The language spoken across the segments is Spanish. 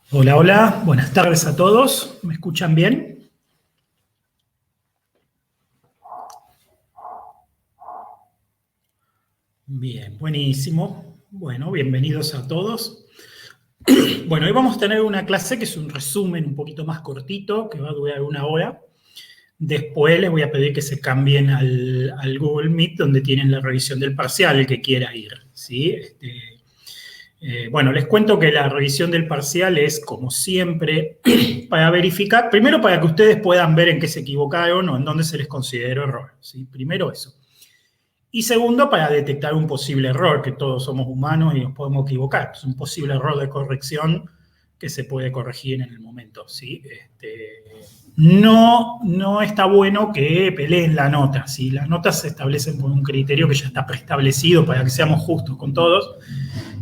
Hola, hola, buenas tardes a todos. ¿Me escuchan bien? Bien, buenísimo. Bueno, bienvenidos a todos. Bueno, hoy vamos a tener una clase que es un resumen un poquito más cortito, que va a durar 1 hora. Después les voy a pedir que se cambien al Google Meet, donde tienen la revisión del parcial, el que quiera ir, ¿sí? Bueno, les cuento que la revisión del parcial es, como siempre, para verificar, primero para que ustedes puedan ver en qué se equivocaron o en dónde se les consideró error, ¿sí? Primero eso. Y segundo, para detectar un posible error, que todos somos humanos y nos podemos equivocar. Es un posible error de corrección que se puede corregir en el momento, ¿sí? No está bueno que peleen la nota, ¿sí? Las notas se establecen por un criterio que ya está preestablecido para que seamos justos con todos.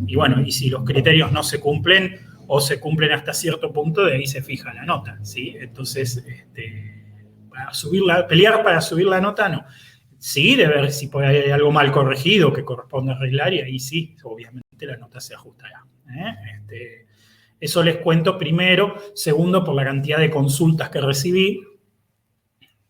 Y bueno, y si los criterios no se cumplen o se cumplen hasta cierto punto, de ahí se fija la nota, ¿sí? Entonces, pelear para subir la nota, no. Sí, de ver si por ahí hay algo mal corregido que corresponde arreglar, y ahí sí, obviamente la nota se ajustará. Eso les cuento primero. Segundo, por la cantidad de consultas que recibí,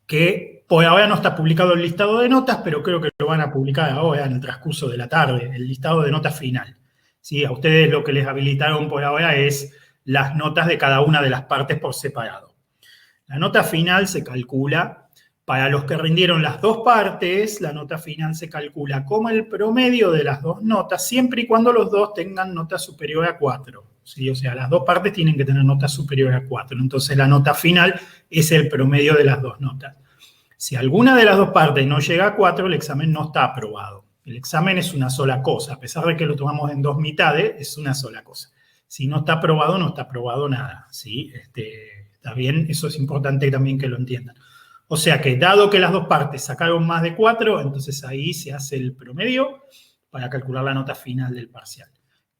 que por ahora no está publicado el listado de notas, pero creo que lo van a publicar ahora en el transcurso de la tarde, el listado de notas final. ¿Sí? A ustedes lo que les habilitaron por ahora es las notas de cada una de las partes por separado. La nota final se calcula, para los que rindieron las dos partes, la nota final se calcula como el promedio de las dos notas, siempre y cuando los dos tengan nota superior a 4. ¿Sí? O sea, las dos partes tienen que tener nota superior a 4. Entonces, la nota final es el promedio de las dos notas. Si alguna de las dos partes no llega a 4, el examen no está aprobado. El examen es una sola cosa. A pesar de que lo tomamos en dos mitades, es una sola cosa. Si no está aprobado, no está aprobado nada. ¿Sí? ¿Está bien? Eso es importante también que lo entiendan. O sea que, dado que las dos partes sacaron más de 4, entonces ahí se hace el promedio para calcular la nota final del parcial.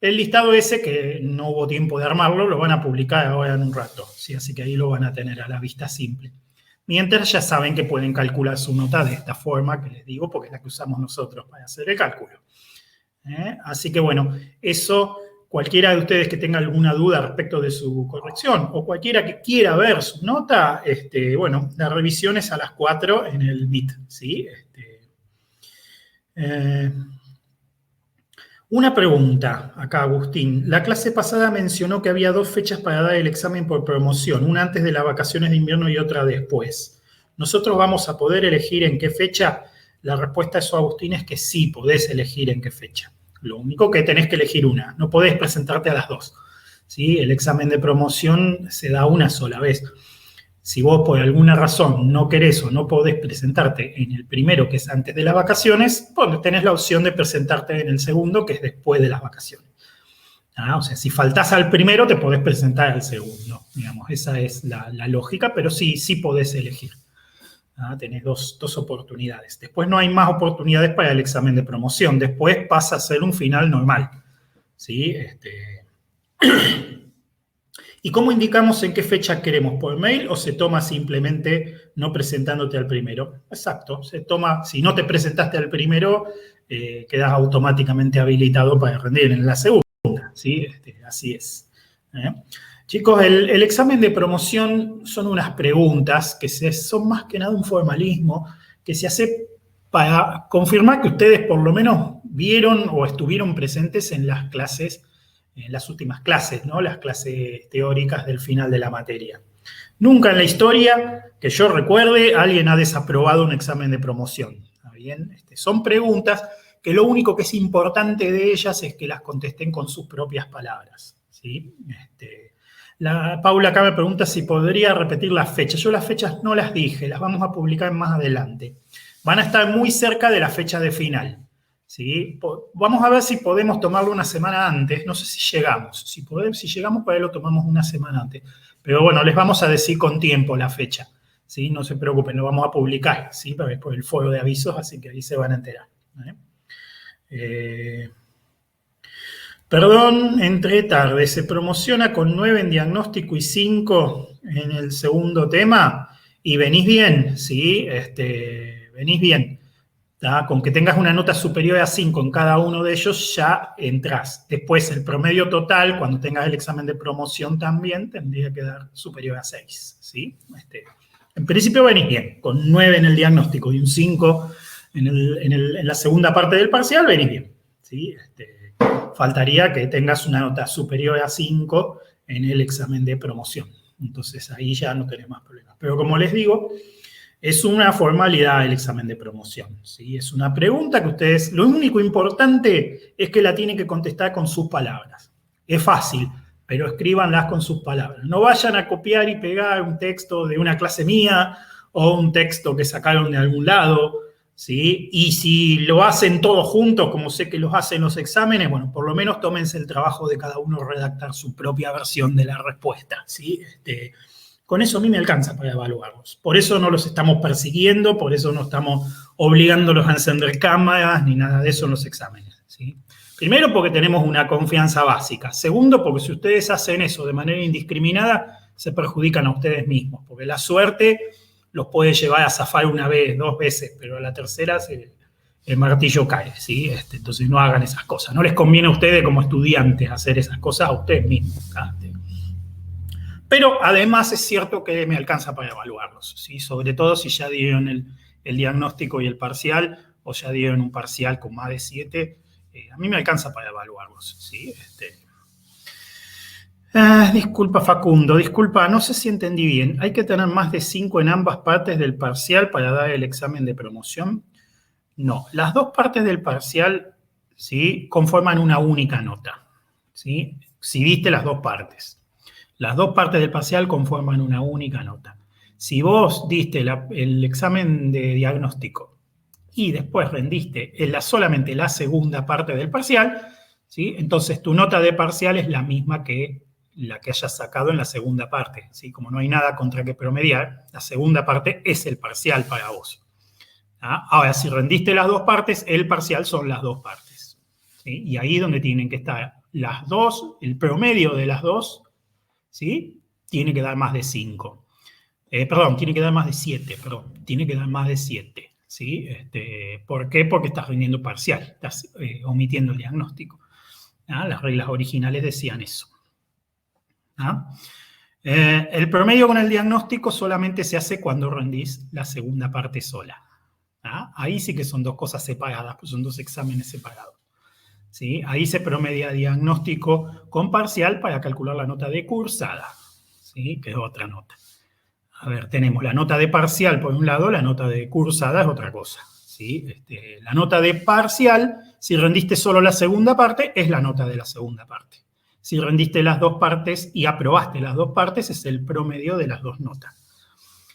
El listado ese, que no hubo tiempo de armarlo, lo van a publicar ahora en un rato. ¿Sí? Así que ahí lo van a tener a la vista simple. Mientras ya saben que pueden calcular su nota de esta forma que les digo, porque es la que usamos nosotros para hacer el cálculo. Así que bueno, eso, cualquiera de ustedes que tenga alguna duda respecto de su corrección o cualquiera que quiera ver su nota, bueno, la revisión es a las 4 en el Meet, ¿sí? Una pregunta acá, Agustín. La clase pasada mencionó que había 2 fechas para dar el examen por promoción, una antes de las vacaciones de invierno y otra después. ¿Nosotros vamos a poder elegir en qué fecha? La respuesta a eso, Agustín, es que sí podés elegir en qué fecha. Lo único que tenés que elegir una, no podés presentarte a las 2. ¿Sí? El examen de promoción se da una sola vez. Si vos por alguna razón no querés o no podés presentarte en el primero, que es antes de las vacaciones, pues tenés la opción de presentarte en el segundo, que es después de las vacaciones. O sea, si faltás al primero, te podés presentar al segundo. Digamos, esa es la lógica, pero sí podés elegir. Tenés dos oportunidades. Después no hay más oportunidades para el examen de promoción. Después pasa a ser un final normal. ¿Sí? ¿Y cómo indicamos en qué fecha queremos? ¿Por mail o se toma simplemente no presentándote al primero? Exacto, se toma, si no te presentaste al primero, quedas automáticamente habilitado para rendir en la segunda, ¿sí? Así es. Chicos, el examen de promoción son unas preguntas que son más que nada un formalismo que se hace para confirmar que ustedes por lo menos vieron o estuvieron presentes en las clases, en las últimas clases, ¿no? Las clases teóricas del final de la materia. Nunca en la historia, que yo recuerde, alguien ha desaprobado un examen de promoción. ¿Está bien? Son preguntas que lo único que es importante de ellas es que las contesten con sus propias palabras. ¿Sí? Paula acá me pregunta si podría repetir las fechas. Yo las fechas no las dije, las vamos a publicar más adelante. Van a estar muy cerca de la fecha de final. ¿Sí? Vamos a ver si podemos tomarlo una semana antes. No sé si llegamos. Si llegamos, para ahí lo tomamos una semana antes. Pero bueno, les vamos a decir con tiempo la fecha. ¿Sí? No se preocupen, lo vamos a publicar, ¿sí? Por el foro de avisos, así que ahí se van a enterar. Perdón, entré tarde. Se promociona con 9 en diagnóstico y 5 en el segundo tema. Y venís bien, ¿sí? Venís bien. Con que tengas una nota superior a 5 en cada uno de ellos, ya entras. Después, el promedio total, cuando tengas el examen de promoción también, tendría que dar superior a 6. ¿Sí? En principio venís bien, con 9 en el diagnóstico y un 5 en la segunda parte del parcial, venís bien. ¿Sí? Faltaría que tengas una nota superior a 5 en el examen de promoción. Entonces, ahí ya no tenés más problemas. Pero como les digo, es una formalidad el examen de promoción, ¿sí? Es una pregunta que ustedes, lo único importante es que la tienen que contestar con sus palabras. Es fácil, pero escríbanlas con sus palabras. No vayan a copiar y pegar un texto de una clase mía o un texto que sacaron de algún lado, ¿sí? Y si lo hacen todos juntos, como sé que los hacen los exámenes, bueno, por lo menos tómense el trabajo de cada uno redactar su propia versión de la respuesta, ¿sí? Con eso a mí me alcanza para evaluarlos. Por eso no los estamos persiguiendo, por eso no estamos obligándolos a encender cámaras ni nada de eso en los exámenes, ¿sí? Primero, porque tenemos una confianza básica. Segundo, porque si ustedes hacen eso de manera indiscriminada, se perjudican a ustedes mismos, porque la suerte los puede llevar a zafar una vez, 2 veces, pero a la tercera el martillo cae, ¿sí? Entonces no hagan esas cosas. No les conviene a ustedes como estudiantes hacer esas cosas a ustedes mismos. Pero además es cierto que me alcanza para evaluarlos, ¿sí? Sobre todo si ya dieron el diagnóstico y el parcial, o ya dieron un parcial con más de 7, a mí me alcanza para evaluarlos, ¿sí? Disculpa, Facundo, disculpa, no sé si entendí bien. ¿Hay que tener más de 5 en ambas partes del parcial para dar el examen de promoción? No, las dos partes del parcial, ¿sí?, conforman una única nota, ¿sí? Si diste las dos partes. Las dos partes del parcial conforman una única nota. Si vos diste el examen de diagnóstico y después rendiste solamente la segunda parte del parcial, ¿sí?, entonces tu nota de parcial es la misma que la que hayas sacado en la segunda parte, ¿sí? Como no hay nada contra que promediar, la segunda parte es el parcial para vos. Ahora, si rendiste las dos partes, el parcial son las dos partes, ¿sí? Y ahí es donde tienen que estar las dos, el promedio de las dos, ¿sí? Tiene que dar más de 5. Tiene que dar más de 7, tiene que dar más de 7, ¿sí? ¿Por qué? Porque estás rindiendo parcial, estás omitiendo el diagnóstico. Las reglas originales decían eso. El promedio con el diagnóstico solamente se hace cuando rendís la segunda parte sola. Ahí sí que son dos cosas separadas, pues son dos exámenes separados. ¿Sí? Ahí se promedia diagnóstico con parcial para calcular la nota de cursada, ¿sí?, que es otra nota. A ver, tenemos la nota de parcial por un lado, la nota de cursada es otra cosa, ¿sí? La nota de parcial, si rendiste solo la segunda parte, es la nota de la segunda parte. Si rendiste las dos partes y aprobaste las dos partes, es el promedio de las dos notas.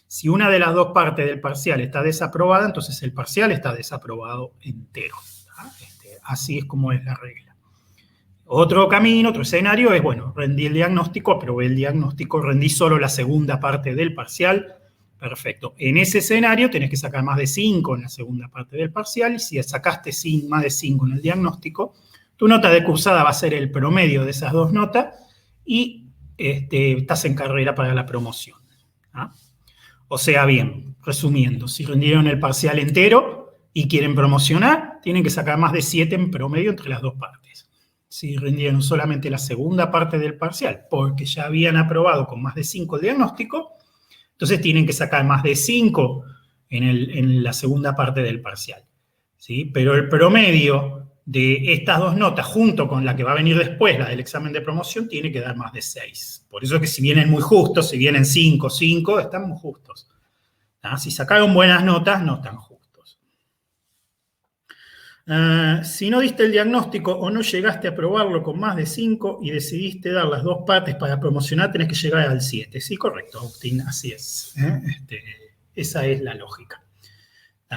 Si una de las dos partes del parcial está desaprobada, entonces el parcial está desaprobado entero. Así es como es la regla. Otro camino, otro escenario es, bueno, rendí el diagnóstico, aprobé el diagnóstico, rendí solo la segunda parte del parcial, perfecto. En ese escenario tenés que sacar más de 5 en la segunda parte del parcial, y si sacaste más de 5 en el diagnóstico, tu nota de cursada va a ser el promedio de esas dos notas y estás en carrera para la promoción. O sea, bien, resumiendo, si rindieron el parcial entero y quieren promocionar, tienen que sacar más de 7 en promedio entre las dos partes. Si rindieron solamente la segunda parte del parcial, porque ya habían aprobado con más de 5 el diagnóstico, entonces tienen que sacar más de 5 en la segunda parte del parcial, ¿sí? Pero el promedio de estas dos notas, junto con la que va a venir después, la del examen de promoción, tiene que dar más de 6. Por eso que si vienen muy justos, si vienen 5, están muy justos. Si sacaron buenas notas, no están justos. Si no diste el diagnóstico o no llegaste a probarlo con más de 5 y decidiste dar las dos partes para promocionar, tenés que llegar al 7. Sí, correcto, Agustín, así es. Esa es la lógica.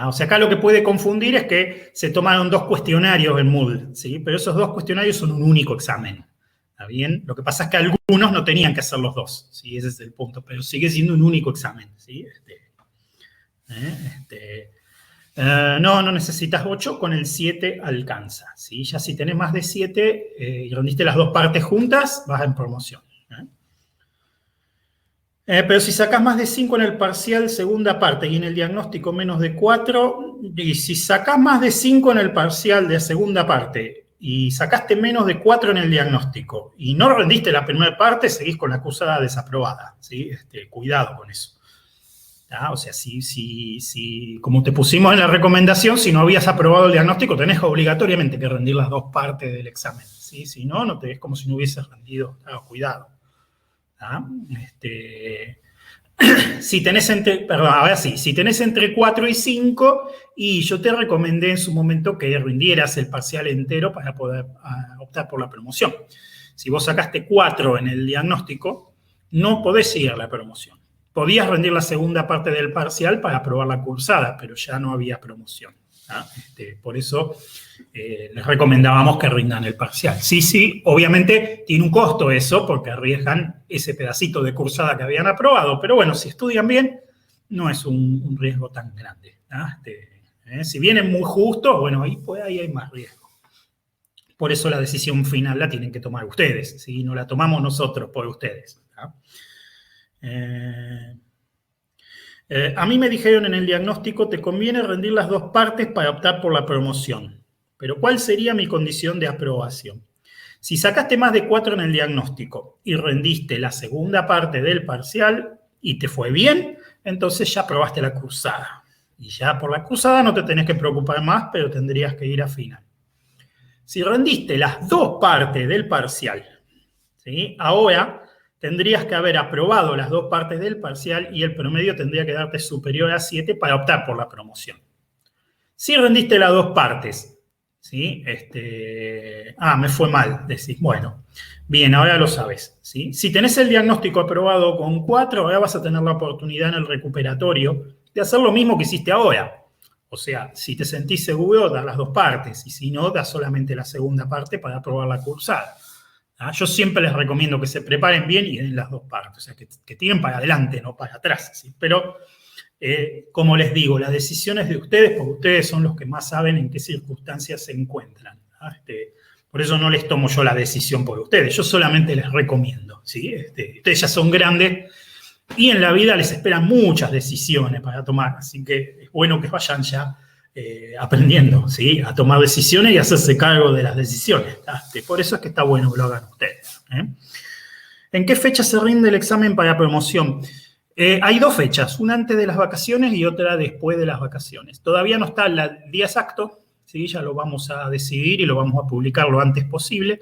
O sea, acá lo que puede confundir es que se tomaron dos cuestionarios en Moodle, ¿sí? Pero esos dos cuestionarios son un único examen. ¿Está bien? Lo que pasa es que algunos no tenían que hacer los dos, ¿sí? Ese es el punto, pero sigue siendo un único examen, ¿sí? No necesitas 8, con el 7 alcanza, ¿sí? Ya si tenés más de 7 y rendiste las dos partes juntas, vas en promoción. Pero si sacás más de 5 en el parcial, segunda parte, y en el diagnóstico menos de 4, y si sacás más de 5 en el parcial de segunda parte, y sacaste menos de 4 en el diagnóstico, y no rendiste la primera parte, seguís con la cursada desaprobada, ¿sí? Cuidado con eso. ¿Ah? O sea, si, como te pusimos en la recomendación, si no habías aprobado el diagnóstico, tenés obligatoriamente que rendir las dos partes del examen, ¿sí? Si no, no te ves como si no hubieses rendido. Cuidado. ¿Ah? Si tenés si tenés entre 4 y 5, y yo te recomendé en su momento que rindieras el parcial entero para poder optar por la promoción. Si vos sacaste 4 en el diagnóstico, no podés ir a la promoción. Podías rendir la segunda parte del parcial para aprobar la cursada, pero ya no había promoción. Por eso les recomendábamos que rindan el parcial. Sí, obviamente tiene un costo eso, porque arriesgan ese pedacito de cursada que habían aprobado, pero bueno, si estudian bien, no es un riesgo tan grande. Si vienen muy justos, bueno, ahí hay más riesgo. Por eso la decisión final la tienen que tomar ustedes, ¿sí? No la tomamos nosotros por ustedes. A mí me dijeron en el diagnóstico, te conviene rendir las dos partes para optar por la promoción. Pero ¿cuál sería mi condición de aprobación? Si sacaste más de 4 en el diagnóstico y rendiste la segunda parte del parcial y te fue bien, entonces ya aprobaste la cursada. Y ya por la cursada no te tenés que preocupar más, pero tendrías que ir a final. Si rendiste las dos partes del parcial, ¿sí? Ahora tendrías que haber aprobado las dos partes del parcial y el promedio tendría que darte superior a 7 para optar por la promoción. Si rendiste las dos partes, ¿sí? Me fue mal, decís, bueno, bien, ahora lo sabes, ¿sí? Si tenés el diagnóstico aprobado con 4, ahora vas a tener la oportunidad en el recuperatorio de hacer lo mismo que hiciste ahora. O sea, si te sentís seguro, das las dos partes, y si no, das solamente la segunda parte para aprobar la cursada. Yo siempre les recomiendo que se preparen bien y den las dos partes, o sea, que tiren para adelante, no para atrás, ¿sí? Pero, como les digo, la decisión es de ustedes, porque ustedes son los que más saben en qué circunstancias se encuentran. Por eso no les tomo yo la decisión por ustedes, yo solamente les recomiendo, ¿sí? Ustedes ya son grandes y en la vida les esperan muchas decisiones para tomar, así que es bueno que vayan ya aprendiendo, ¿sí? A tomar decisiones y hacerse cargo de las decisiones. Por eso es que está bueno que lo hagan ustedes. ¿En qué fecha se rinde el examen para promoción? Hay dos fechas, una antes de las vacaciones y otra después de las vacaciones. Todavía no está el día exacto, ¿sí? Ya lo vamos a decidir y lo vamos a publicar lo antes posible.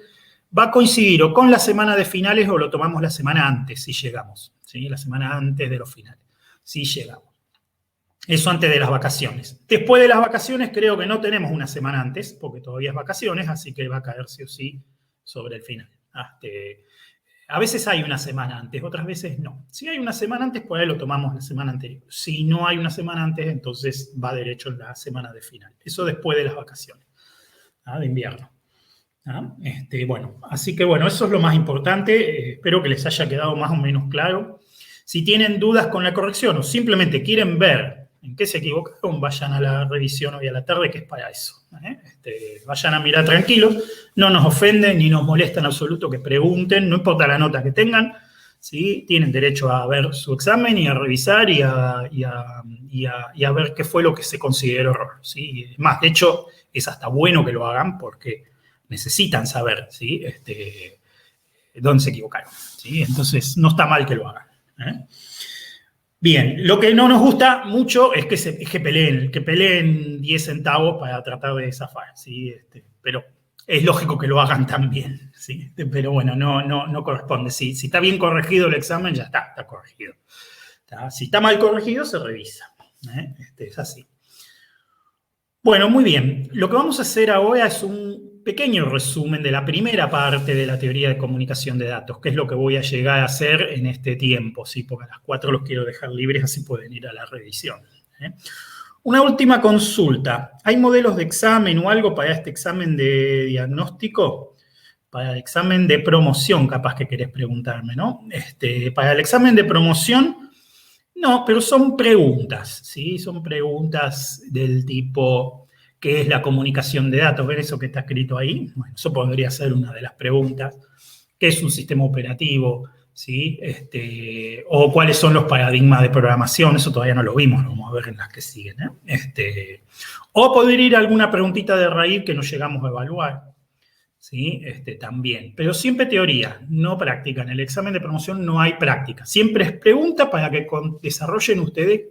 Va a coincidir o con la semana de finales o lo tomamos la semana antes, si llegamos, ¿sí? La semana antes de los finales, si llegamos. Eso antes de las vacaciones. Después de las vacaciones creo que no tenemos una semana antes, porque todavía es vacaciones, así que va a caer sí o sí sobre el final. A veces hay una semana antes, otras veces no. Si hay una semana antes, por ahí lo tomamos la semana anterior. Si no hay una semana antes, entonces va derecho en la semana de final. Eso después de las vacaciones de invierno. Bueno, así que bueno, eso es lo más importante. Espero que les haya quedado más o menos claro. Si tienen dudas con la corrección o simplemente quieren ver en qué se equivocaron, vayan a la revisión hoy a la tarde, que es para eso. Vayan a mirar tranquilos, no nos ofenden ni nos molesta en absoluto que pregunten, no importa la nota que tengan, ¿sí? Tienen derecho a ver su examen y a revisar y a ver qué fue lo que se consideró error, ¿sí? Más, de hecho, es hasta bueno que lo hagan porque necesitan saber, ¿sí? Dónde se equivocaron, ¿sí? Entonces, no está mal que lo hagan. Bien, lo que no nos gusta mucho es que peleen 10 centavos para tratar de zafar, ¿sí? Pero es lógico que lo hagan también, ¿sí? Pero bueno, no corresponde. Si está bien corregido el examen, ya está corregido. Si está mal corregido, se revisa. Es así. Bueno, muy bien. Lo que vamos a hacer ahora es un pequeño resumen de la primera parte de la teoría de comunicación de datos, que es lo que voy a llegar a hacer en este tiempo, ¿sí? Porque a las 4 los quiero dejar libres, así pueden ir a la revisión. Una última consulta. ¿Hay modelos de examen o algo para este examen de diagnóstico? Para el examen de promoción, capaz que querés preguntarme, ¿no? Para el examen de promoción, no, pero son preguntas, ¿sí? Son preguntas del tipo, ¿qué es la comunicación de datos? ¿Ven eso que está escrito ahí? Bueno, eso podría ser una de las preguntas. ¿Qué es un sistema operativo? ¿sí? O cuáles son los paradigmas de programación, eso todavía no lo vimos, lo vamos a ver en las que siguen, ¿eh? O poder ir a alguna preguntita de raíz que no llegamos a evaluar, ¿sí? También, pero siempre teoría, no práctica. En el examen de promoción no hay práctica, siempre es pregunta para que desarrollen ustedes,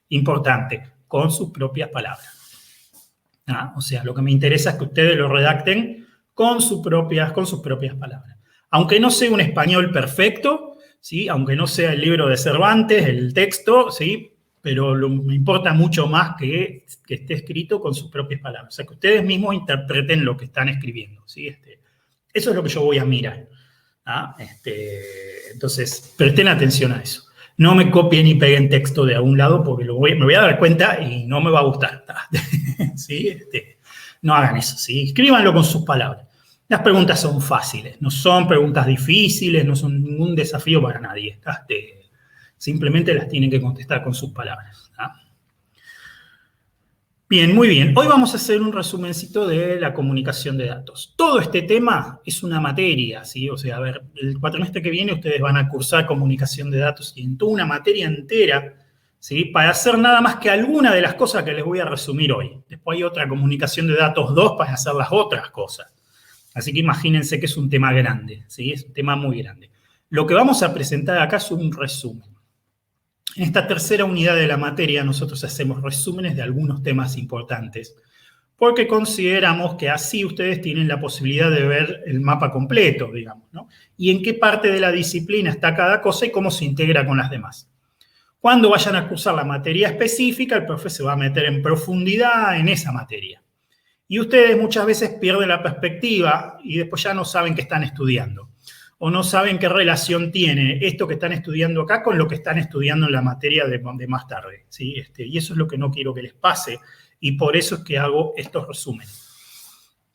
importante, con sus propias palabras. O sea, lo que me interesa es que ustedes lo redacten con sus propias palabras. Aunque no sea un español perfecto, ¿sí? Aunque no sea el libro de Cervantes, el texto, ¿sí? Pero me importa mucho más que esté escrito con sus propias palabras. O sea, que ustedes mismos interpreten lo que están escribiendo, ¿sí? Eso es lo que yo voy a mirar. Entonces, presten atención a eso. No me copien y peguen texto de algún lado porque me voy a dar cuenta y no me va a gustar. ¿Sí? No hagan eso, ¿sí? Escríbanlo con sus palabras. Las preguntas son fáciles, no son preguntas difíciles, no son ningún desafío para nadie. Simplemente las tienen que contestar con sus palabras. Bien, muy bien. Hoy vamos a hacer un resumencito de la comunicación de datos. Todo este tema es una materia, ¿sí? O sea, a ver, el cuatrimestre que viene ustedes van a cursar comunicación de datos y en toda una materia entera, ¿sí? Para hacer nada más que alguna de las cosas que les voy a resumir hoy. Después hay otra comunicación de datos 2 para hacer las otras cosas. Así que imagínense que es un tema grande, ¿sí? Es un tema muy grande. Lo que vamos a presentar acá es un resumen. En esta tercera unidad de la materia nosotros hacemos resúmenes de algunos temas importantes porque consideramos que así ustedes tienen la posibilidad de ver el mapa completo, digamos, ¿no? Y en qué parte de la disciplina está cada cosa y cómo se integra con las demás. Cuando vayan a cursar la materia específica, el profe se va a meter en profundidad en esa materia. Y ustedes muchas veces pierden la perspectiva y después ya no saben qué están estudiando. O no saben qué relación tiene esto que están estudiando acá con lo que están estudiando en la materia de más tarde, ¿sí? Y eso es lo que no quiero que les pase y por eso es que hago estos resúmenes.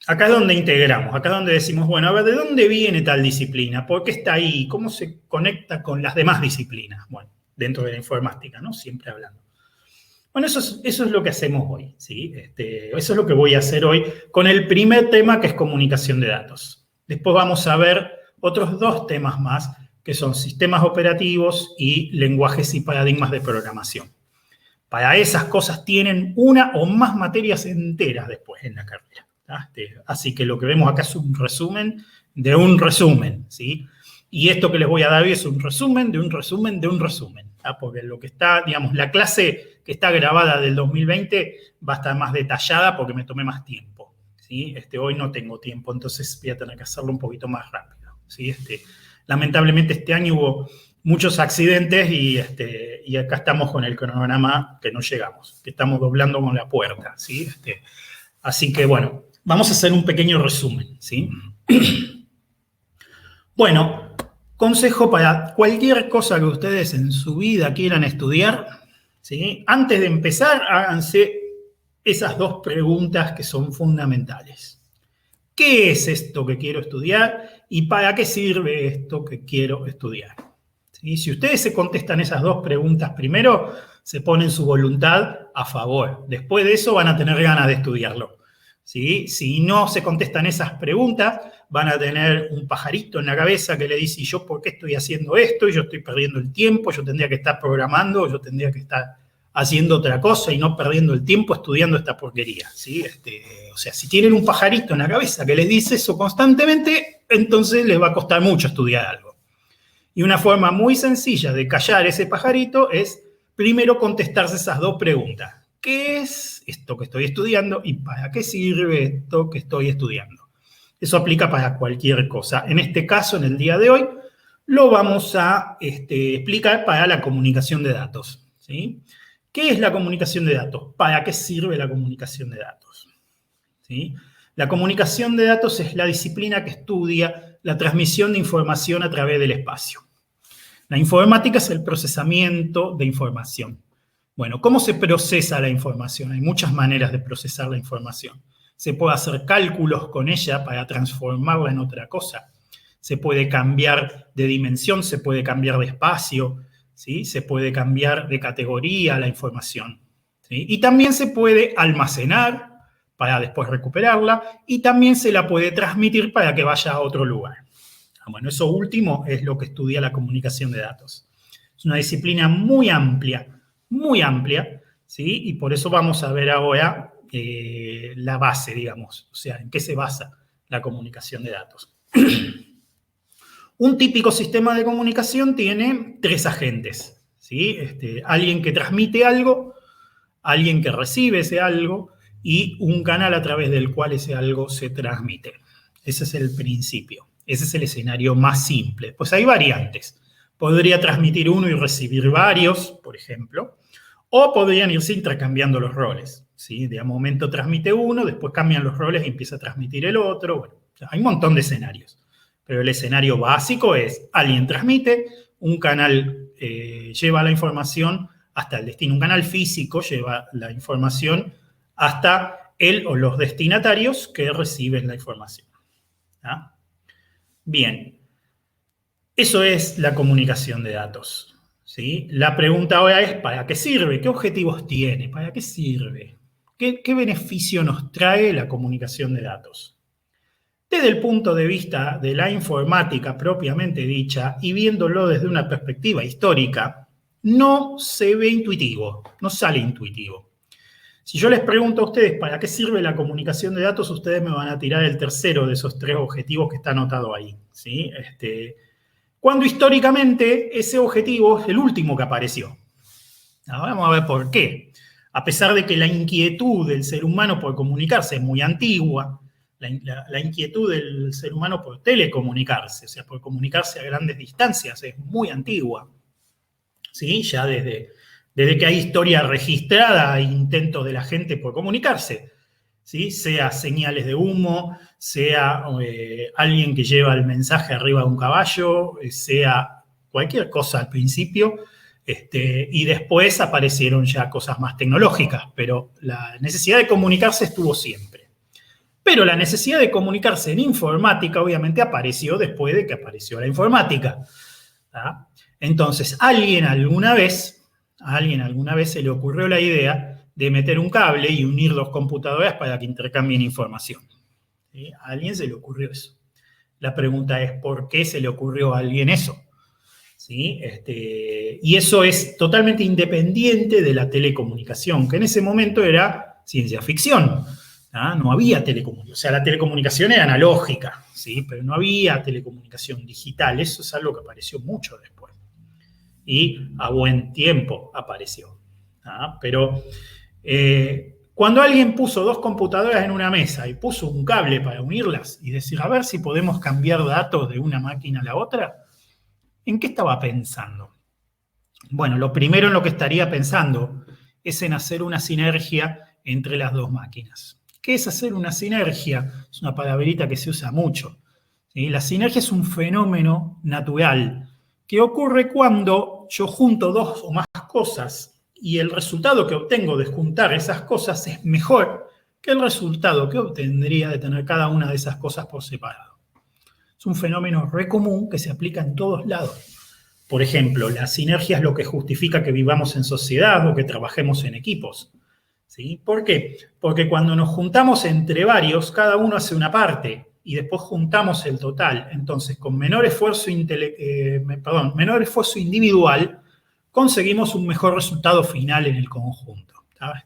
Acá es donde integramos, acá es donde decimos, bueno, a ver, ¿de dónde viene tal disciplina? ¿Por qué está ahí? ¿Cómo se conecta con las demás disciplinas? Bueno, dentro de la informática, ¿no? Siempre hablando. Bueno, eso es lo que hacemos hoy, ¿sí? Eso es lo que voy a hacer hoy con el primer tema que es comunicación de datos. Después vamos a ver otros dos temas más, que son sistemas operativos y lenguajes y paradigmas de programación. Para esas cosas tienen una o más materias enteras después en la carrera. Así que lo que vemos acá es un resumen de un resumen, ¿sí? Y esto que les voy a dar hoy es un resumen de un resumen de un resumen, porque lo que está, digamos, la clase que está grabada del 2020 va a estar más detallada porque me tomé más tiempo, ¿sí? Hoy no tengo tiempo, entonces voy a tener que hacerlo un poquito más rápido. ¿Sí? Lamentablemente este año hubo muchos accidentes y acá estamos con el cronograma que no llegamos, que estamos doblando con la puerta, ¿sí? Así que, bueno, vamos a hacer un pequeño resumen, ¿sí? Bueno, consejo para cualquier cosa que ustedes en su vida quieran estudiar, ¿sí? Antes de empezar, háganse esas dos preguntas que son fundamentales. ¿Qué es esto que quiero estudiar y para qué sirve esto que quiero estudiar? ¿Sí? Si ustedes se contestan esas dos preguntas primero, se ponen su voluntad a favor. Después de eso van a tener ganas de estudiarlo. ¿Sí? Si no se contestan esas preguntas, van a tener un pajarito en la cabeza que le dice, ¿y yo por qué estoy haciendo esto? Y yo estoy perdiendo el tiempo, yo tendría que estar programando, yo tendría que estar haciendo otra cosa y no perdiendo el tiempo estudiando esta porquería, ¿sí? O sea, si tienen un pajarito en la cabeza que les dice eso constantemente, entonces les va a costar mucho estudiar algo. Y una forma muy sencilla de callar ese pajarito es primero contestarse esas dos preguntas. ¿Qué es esto que estoy estudiando y para qué sirve esto que estoy estudiando? Eso aplica para cualquier cosa. En este caso, en el día de hoy, lo vamos a explicar para la comunicación de datos, ¿sí? ¿Qué es la comunicación de datos? ¿Para qué sirve la comunicación de datos? ¿Sí? La comunicación de datos es la disciplina que estudia la transmisión de información a través del espacio. La informática es el procesamiento de información. Bueno, ¿cómo se procesa la información? Hay muchas maneras de procesar la información. Se puede hacer cálculos con ella para transformarla en otra cosa. Se puede cambiar de dimensión, se puede cambiar de espacio, ¿sí? Se puede cambiar de categoría la información, ¿sí? Y también se puede almacenar para después recuperarla y también se la puede transmitir para que vaya a otro lugar. Bueno, eso último es lo que estudia la comunicación de datos. Es una disciplina muy amplia, ¿sí? Y por eso vamos a ver ahora la base, digamos, o sea, en qué se basa la comunicación de datos. Un típico sistema de comunicación tiene 3 agentes, ¿sí? Alguien que transmite algo, alguien que recibe ese algo y un canal a través del cual ese algo se transmite. Ese es el principio. Ese es el escenario más simple. Pues hay variantes. Podría transmitir uno y recibir varios, por ejemplo, o podrían irse intercambiando los roles, ¿sí? De a momento transmite uno, después cambian los roles y empieza a transmitir el otro. Bueno, hay un montón de escenarios. Pero el escenario básico es, alguien transmite, un canal lleva la información hasta el destino, un canal físico lleva la información hasta él o los destinatarios que reciben la información. ¿Ah? Bien, eso es la comunicación de datos, ¿sí? La pregunta ahora es, ¿para qué sirve? ¿Qué objetivos tiene? ¿Para qué sirve? ¿Qué beneficio nos trae la comunicación de datos? Desde el punto de vista de la informática propiamente dicha y viéndolo desde una perspectiva histórica, no se ve intuitivo, no sale intuitivo. Si yo les pregunto a ustedes para qué sirve la comunicación de datos, ustedes me van a tirar el tercero de esos 3 objetivos que está anotado ahí, ¿sí? Cuando históricamente ese objetivo es el último que apareció. Ahora vamos a ver por qué. A pesar de que la inquietud del ser humano por comunicarse es muy antigua, la inquietud del ser humano por telecomunicarse, o sea, por comunicarse a grandes distancias, es muy antigua. ¿Sí? Ya desde que hay historia registrada, hay intentos de la gente por comunicarse, ¿sí? Sea señales de humo, sea alguien que lleva el mensaje arriba de un caballo, sea cualquier cosa al principio, y después aparecieron ya cosas más tecnológicas, pero la necesidad de comunicarse estuvo siempre. Pero la necesidad de comunicarse en informática obviamente apareció después de que apareció la informática. ¿Ah? Entonces, a alguien alguna vez se le ocurrió la idea de meter un cable y unir 2 computadoras para que intercambien información. ¿Sí? A alguien se le ocurrió eso. La pregunta es, ¿por qué se le ocurrió a alguien eso? ¿Sí? Y eso es totalmente independiente de la telecomunicación, que en ese momento era ciencia ficción. ¿Ah? No había telecomunicación, o sea, la telecomunicación era analógica, ¿sí? Pero no había telecomunicación digital, eso es algo que apareció mucho después. Y a buen tiempo apareció. ¿Ah? Pero cuando alguien puso 2 computadoras en una mesa y puso un cable para unirlas y decir, a ver si podemos cambiar datos de una máquina a la otra, ¿en qué estaba pensando? Bueno, lo primero en lo que estaría pensando es en hacer una sinergia entre las 2 máquinas. ¿Qué es hacer una sinergia? Es una palabrita que se usa mucho. ¿Sí? La sinergia es un fenómeno natural que ocurre cuando yo junto 2 o más cosas y el resultado que obtengo de juntar esas cosas es mejor que el resultado que obtendría de tener cada una de esas cosas por separado. Es un fenómeno re común que se aplica en todos lados. Por ejemplo, la sinergia es lo que justifica que vivamos en sociedad o que trabajemos en equipos. ¿Sí? ¿Por qué? Porque cuando nos juntamos entre varios, cada uno hace una parte y después juntamos el total. Entonces, con menor esfuerzo individual, conseguimos un mejor resultado final en el conjunto.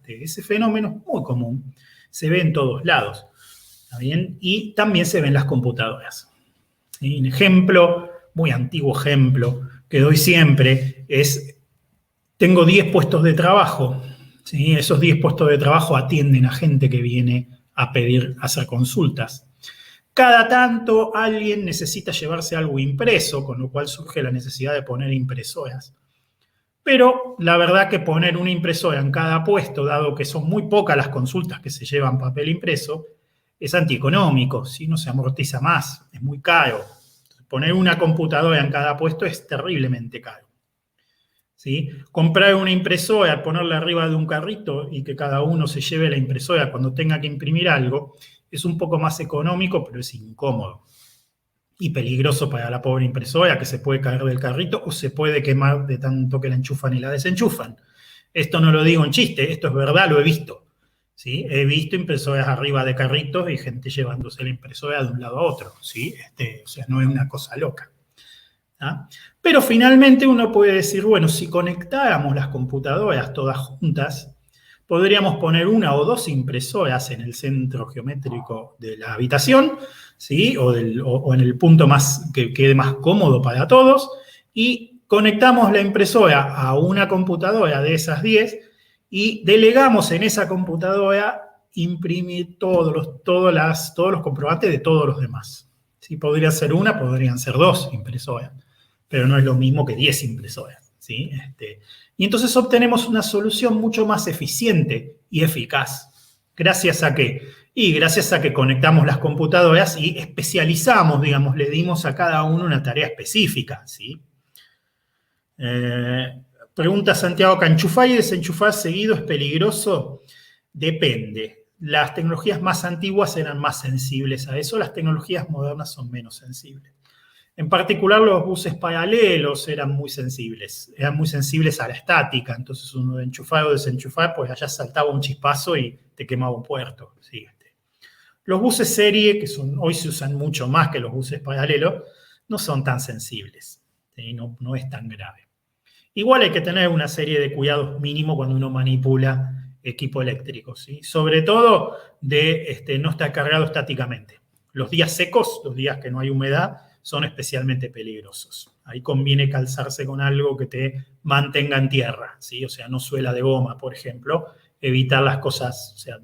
Ese fenómeno es muy común, se ve en todos lados. ¿Está bien? Y también se ve en las computadoras. ¿Sí? Un ejemplo, muy antiguo ejemplo, que doy siempre es, tengo 10 puestos de trabajo. ¿Sí? Esos 10 puestos de trabajo atienden a gente que viene a hacer consultas. Cada tanto alguien necesita llevarse algo impreso, con lo cual surge la necesidad de poner impresoras. Pero la verdad que poner una impresora en cada puesto, dado que son muy pocas las consultas que se llevan papel impreso, es antieconómico, ¿sí? No se amortiza más, es muy caro. Poner una computadora en cada puesto es terriblemente caro. ¿Sí? Comprar una impresora, ponerla arriba de un carrito y que cada uno se lleve la impresora cuando tenga que imprimir algo, es un poco más económico, pero es incómodo. Y peligroso para la pobre impresora, que se puede caer del carrito o se puede quemar de tanto que la enchufan y la desenchufan. Esto no lo digo en chiste, esto es verdad, lo he visto. ¿sí? He visto impresoras arriba de carritos y gente llevándose la impresora de un lado a otro, ¿sí? O sea, no es una cosa loca. ¿Ah? Pero finalmente uno puede decir, bueno, si conectáramos las computadoras todas juntas, podríamos poner una o dos impresoras en el centro geométrico de la habitación, ¿sí? O en el punto más que quede más cómodo para todos, y conectamos la impresora a una computadora de esas 10 y delegamos en esa computadora imprimir todos los comprobantes de todos los demás. ¿Sí? Podría ser una, podrían ser dos impresoras, pero no es lo mismo que 10 impresoras. ¿Sí? Y entonces obtenemos una solución mucho más eficiente y eficaz. ¿Gracias a qué? Y gracias a que conectamos las computadoras y especializamos, digamos, le dimos a cada uno una tarea específica. ¿Sí? Pregunta Santiago, ¿que enchufar y desenchufar seguido es peligroso? Depende. Las tecnologías más antiguas eran más sensibles a eso, las tecnologías modernas son menos sensibles. En particular, los buses paralelos eran muy sensibles a la estática, entonces uno de enchufar o desenchufar, pues allá saltaba un chispazo y te quemaba un puerto. ¿Sí? Los buses serie, que hoy se usan mucho más que los buses paralelos, no son tan sensibles, ¿sí? No es tan grave. Igual hay que tener una serie de cuidados mínimos cuando uno manipula equipo eléctrico, ¿sí? Sobre todo de no estar cargado estáticamente. Los días secos, los días que no hay humedad, son especialmente peligrosos. Ahí conviene calzarse con algo que te mantenga en tierra, ¿sí? O sea, no suela de goma, por ejemplo, evitar las cosas, o sea,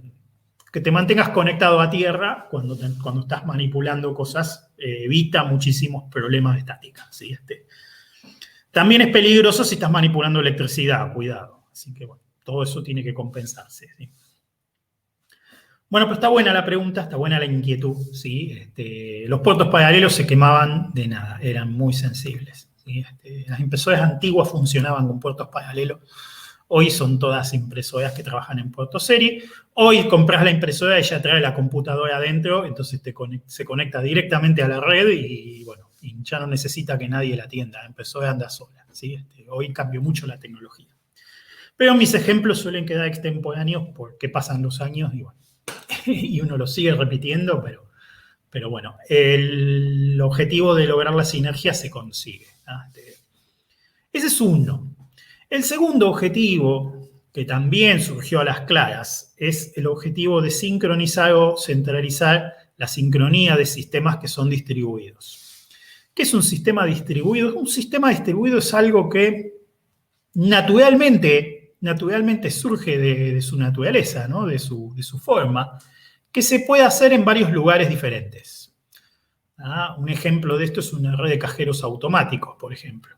que te mantengas conectado a tierra cuando estás manipulando cosas, evita muchísimos problemas de estática, ¿sí? También es peligroso si estás manipulando electricidad, cuidado. Así que, bueno, todo eso tiene que compensarse, ¿sí? Bueno, pues está buena la pregunta, está buena la inquietud, ¿sí? Los puertos paralelos se quemaban de nada, eran muy sensibles, ¿sí? Las impresoras antiguas funcionaban con puertos paralelos. Hoy son todas impresoras que trabajan en puerto serie. Hoy compras la impresora y ya trae la computadora adentro, entonces se conecta directamente a la red y, bueno, y ya no necesita que nadie la atienda, la impresora anda sola, ¿sí? Hoy cambió mucho la tecnología. Pero mis ejemplos suelen quedar extemporáneos porque pasan los años y, bueno, y uno lo sigue repitiendo, pero bueno, el objetivo de lograr la sinergia se consigue, ¿no? Ese es uno. El segundo objetivo, que también surgió a las claras, es el objetivo de sincronizar o centralizar la sincronía de sistemas que son distribuidos. ¿Qué es un sistema distribuido? Un sistema distribuido es algo que naturalmente surge de su naturaleza, ¿no? de su forma, que se puede hacer en varios lugares diferentes. Un ejemplo de esto es una red de cajeros automáticos, por ejemplo.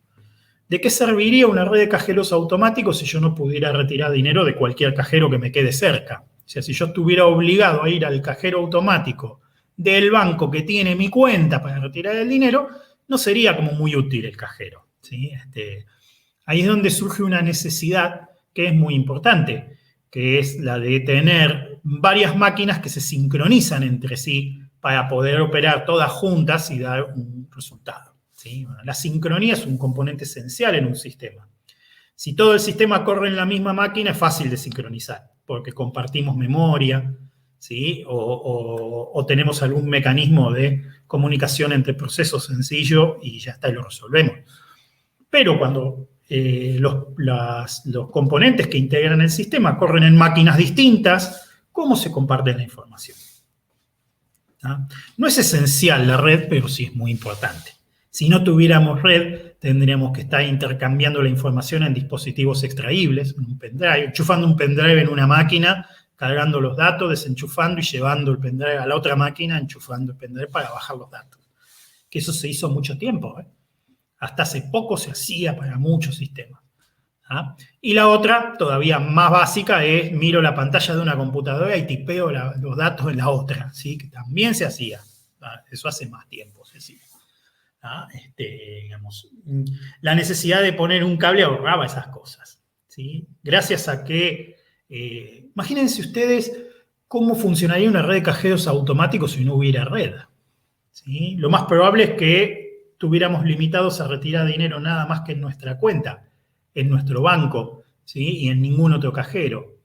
¿De qué serviría una red de cajeros automáticos si yo no pudiera retirar dinero de cualquier cajero que me quede cerca? O sea, si yo estuviera obligado a ir al cajero automático del banco que tiene mi cuenta para retirar el dinero, no sería como muy útil el cajero, ¿sí? Ahí es donde surge una necesidad que es muy importante, que es la de tener varias máquinas que se sincronizan entre sí para poder operar todas juntas y dar un resultado. ¿Sí? Bueno, la sincronía es un componente esencial en un sistema. Si todo el sistema corre en la misma máquina, es fácil de sincronizar, porque compartimos memoria, ¿sí? o tenemos algún mecanismo de comunicación entre procesos sencillo y ya está, y lo resolvemos. Pero cuando los componentes que integran el sistema corren en máquinas distintas, ¿cómo se comparte la información? ¿Ah? No es esencial la red, pero sí es muy importante. Si no tuviéramos red, tendríamos que estar intercambiando la información en dispositivos extraíbles, en un pendrive, enchufando un pendrive en una máquina, cargando los datos, desenchufando y llevando el pendrive a la otra máquina, enchufando el pendrive para bajar los datos. Que eso se hizo mucho tiempo, ¿eh? Hasta hace poco se hacía para muchos sistemas. ¿Ah? Y la otra, todavía más básica, es miro la pantalla de una computadora y tipeo los datos en la otra, ¿sí? Que también se hacía. ¿Ah? Eso hace más tiempo se hacía. ¿Ah? Digamos, la necesidad de poner un cable ahorraba esas cosas, ¿sí? Gracias a que, imagínense ustedes cómo funcionaría una red de cajeros automáticos si no hubiera red, ¿sí? Lo más probable es que estuviéramos limitados a retirar dinero nada más que en nuestra cuenta, en nuestro banco, ¿sí? Y en ningún otro cajero.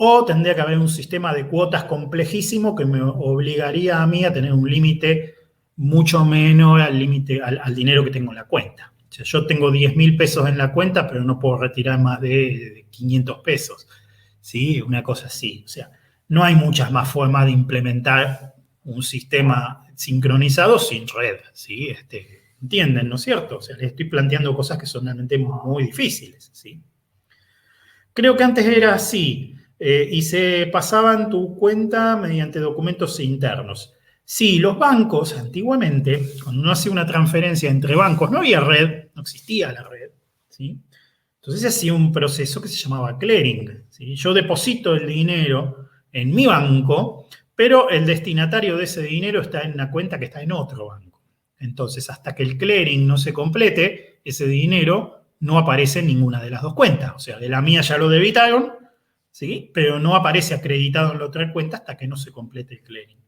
o tendría que haber un sistema de cuotas complejísimo que me obligaría a mí a tener un límite mucho menor al límite, al dinero que tengo en la cuenta. O sea, yo tengo 10.000 pesos en la cuenta, pero no puedo retirar más de 500 pesos. ¿Sí? Una cosa así. O sea, no hay muchas más formas de implementar un sistema sincronizado sin red. ¿Sí? ¿Entienden, no es cierto? O sea, les estoy planteando cosas que son realmente muy difíciles. ¿Sí? Creo que antes era así. Y se pasaban tu cuenta mediante documentos internos. Sí, los bancos, antiguamente, cuando uno hacía una transferencia entre bancos, no había red, no existía la red, ¿sí? Entonces se hacía un proceso que se llamaba clearing, ¿sí? Yo deposito el dinero en mi banco, pero el destinatario de ese dinero está en una cuenta que está en otro banco. Entonces, hasta que el clearing no se complete, ese dinero no aparece en ninguna de las dos cuentas. O sea, de la mía ya lo debitaron, ¿sí? Pero no aparece acreditado en la otra cuenta hasta que no se complete el clearing.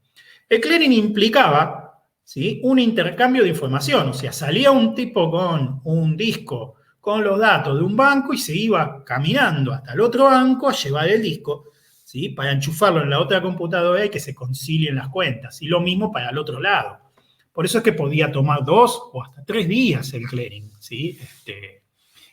El clearing implicaba, ¿sí?, un intercambio de información. O sea, salía un tipo con un disco con los datos de un banco y se iba caminando hasta el otro banco a llevar el disco, ¿sí?, para enchufarlo en la otra computadora y que se concilien las cuentas. Y lo mismo para el otro lado. Por eso es que podía tomar 2 o hasta 3 días el clearing, ¿sí?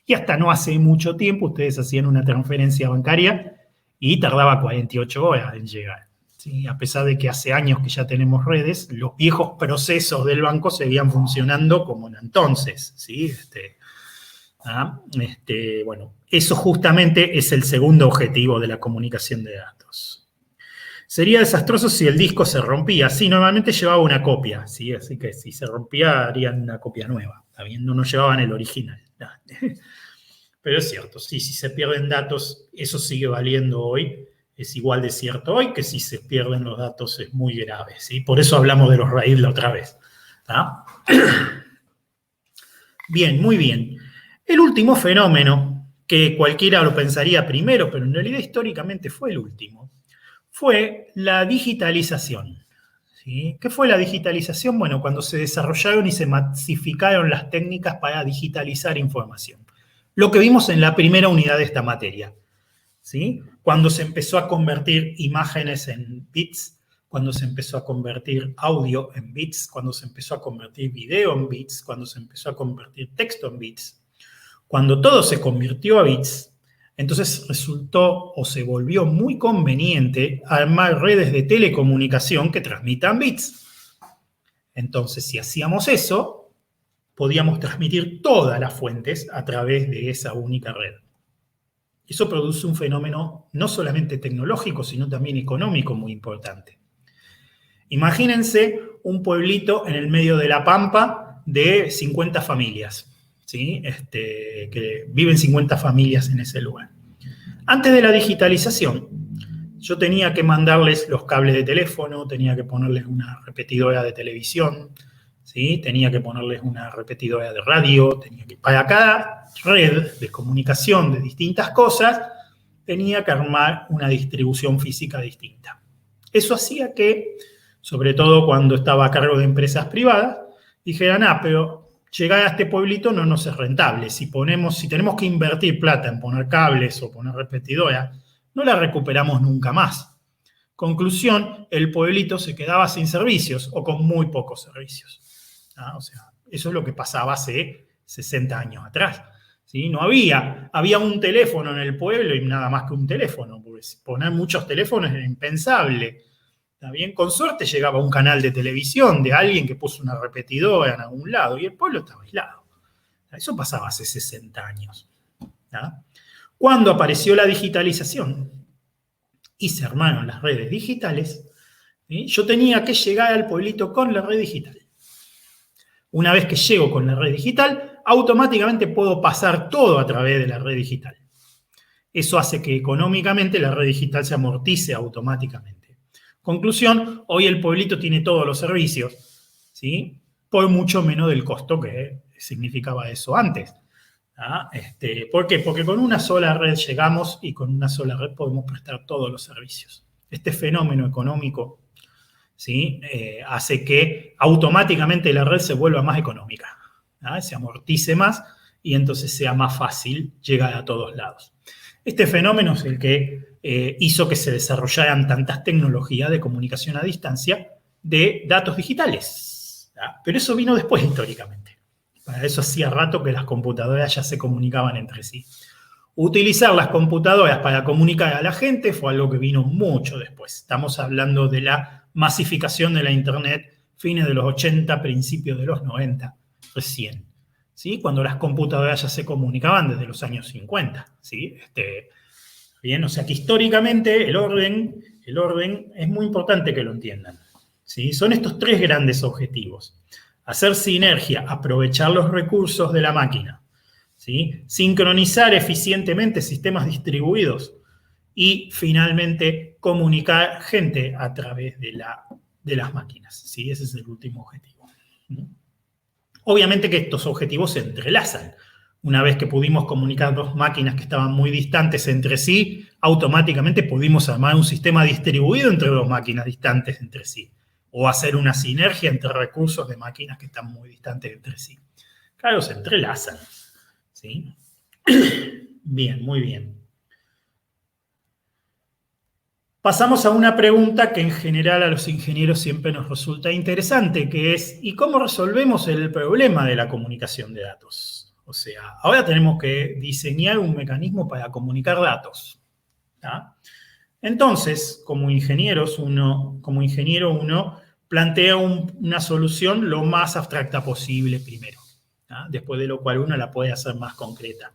Y hasta no hace mucho tiempo ustedes hacían una transferencia bancaria y tardaba 48 horas en llegar. ¿Sí? A pesar de que hace años que ya tenemos redes, los viejos procesos del banco seguían funcionando como en entonces. ¿Sí? Bueno, eso justamente es el segundo objetivo de la comunicación de datos. Sería desastroso si el disco se rompía. Sí, normalmente llevaba una copia, ¿sí? Así que si se rompía harían una copia nueva. No llevaban el original. Pero es cierto, sí, si se pierden datos, eso sigue valiendo hoy. Es igual de cierto hoy que si se pierden los datos es muy grave, ¿sí? Por eso hablamos de los RAID la otra vez. ¿Ah? Bien, muy bien. El último fenómeno, que cualquiera lo pensaría primero, pero en realidad históricamente fue el último, fue la digitalización. ¿Sí? ¿Qué fue la digitalización? Bueno, cuando se desarrollaron y se masificaron las técnicas para digitalizar información. Lo que vimos en la primera unidad de esta materia. ¿Sí? Cuando se empezó a convertir imágenes en bits, cuando se empezó a convertir audio en bits, cuando se empezó a convertir video en bits, cuando se empezó a convertir texto en bits. Cuando todo se convirtió a bits, entonces resultó o se volvió muy conveniente armar redes de telecomunicación que transmitan bits. Entonces, si hacíamos eso, podíamos transmitir todas las fuentes a través de esa única red. Eso produce un fenómeno no solamente tecnológico, sino también económico muy importante. Imagínense un pueblito en el medio de la pampa de 50 familias, ¿sí? Que viven 50 familias en ese lugar. Antes de la digitalización, yo tenía que mandarles los cables de teléfono, tenía que ponerles una repetidora de televisión, ¿sí? Tenía que ponerles una repetidora de radio, para cada red de comunicación de distintas cosas, tenía que armar una distribución física distinta. Eso hacía que, sobre todo cuando estaba a cargo de empresas privadas, dijeran, pero llegar a este pueblito no nos es rentable. Si tenemos que invertir plata en poner cables o poner repetidoras, no la recuperamos nunca más. Conclusión, el pueblito se quedaba sin servicios o con muy pocos servicios. O sea, eso es lo que pasaba hace 60 años atrás. ¿Sí? No había un teléfono en el pueblo y nada más que un teléfono, porque poner muchos teléfonos era impensable. ¿Está bien? Con suerte llegaba un canal de televisión de alguien que puso una repetidora en algún lado y el pueblo estaba aislado. Eso pasaba hace 60 años. ¿Tá? Cuando apareció la digitalización y se armaron las redes digitales, ¿sí? Yo tenía que llegar al pueblito con la red digital. Una vez que llego con la red digital, automáticamente puedo pasar todo a través de la red digital. Eso hace que económicamente la red digital se amortice automáticamente. Conclusión, hoy el pueblito tiene todos los servicios, ¿sí? Por mucho menos del costo que significaba eso antes. ¿Por qué? Porque con una sola red llegamos y con una sola red podemos prestar todos los servicios. Este fenómeno económico, ¿sí? Hace que automáticamente la red se vuelva más económica, se amortice más y entonces sea más fácil llegar a todos lados. Este fenómeno es el que hizo que se desarrollaran tantas tecnologías de comunicación a distancia de datos digitales. Pero eso vino después históricamente. Para eso hacía rato que las computadoras ya se comunicaban entre sí. Utilizar las computadoras para comunicar a la gente fue algo que vino mucho después. Estamos hablando de la masificación de la Internet, fines de los 80, principios de los 90, recién. ¿Sí? Cuando las computadoras ya se comunicaban desde los años 50. ¿Sí? Bien, o sea que históricamente el orden es muy importante que lo entiendan. ¿Sí? Son estos tres grandes objetivos. Hacer sinergia, aprovechar los recursos de la máquina. ¿Sí? Sincronizar eficientemente sistemas distribuidos y finalmente comunicar gente a través de las máquinas. ¿Sí? Ese es el último objetivo. Obviamente que estos objetivos se entrelazan. Una vez que pudimos comunicar dos máquinas que estaban muy distantes entre sí, automáticamente pudimos armar un sistema distribuido entre dos máquinas distantes entre sí, o hacer una sinergia entre recursos de máquinas que están muy distantes entre sí. Claro, se entrelazan. ¿Sí? Bien, muy bien. Pasamos a una pregunta que en general a los ingenieros siempre nos resulta interesante, que es, ¿y cómo resolvemos el problema de la comunicación de datos? O sea, ahora tenemos que diseñar un mecanismo para comunicar datos. ¿Tá? Entonces, como ingeniero uno plantea una solución lo más abstracta posible primero. ¿Tá? Después de lo cual uno la puede hacer más concreta.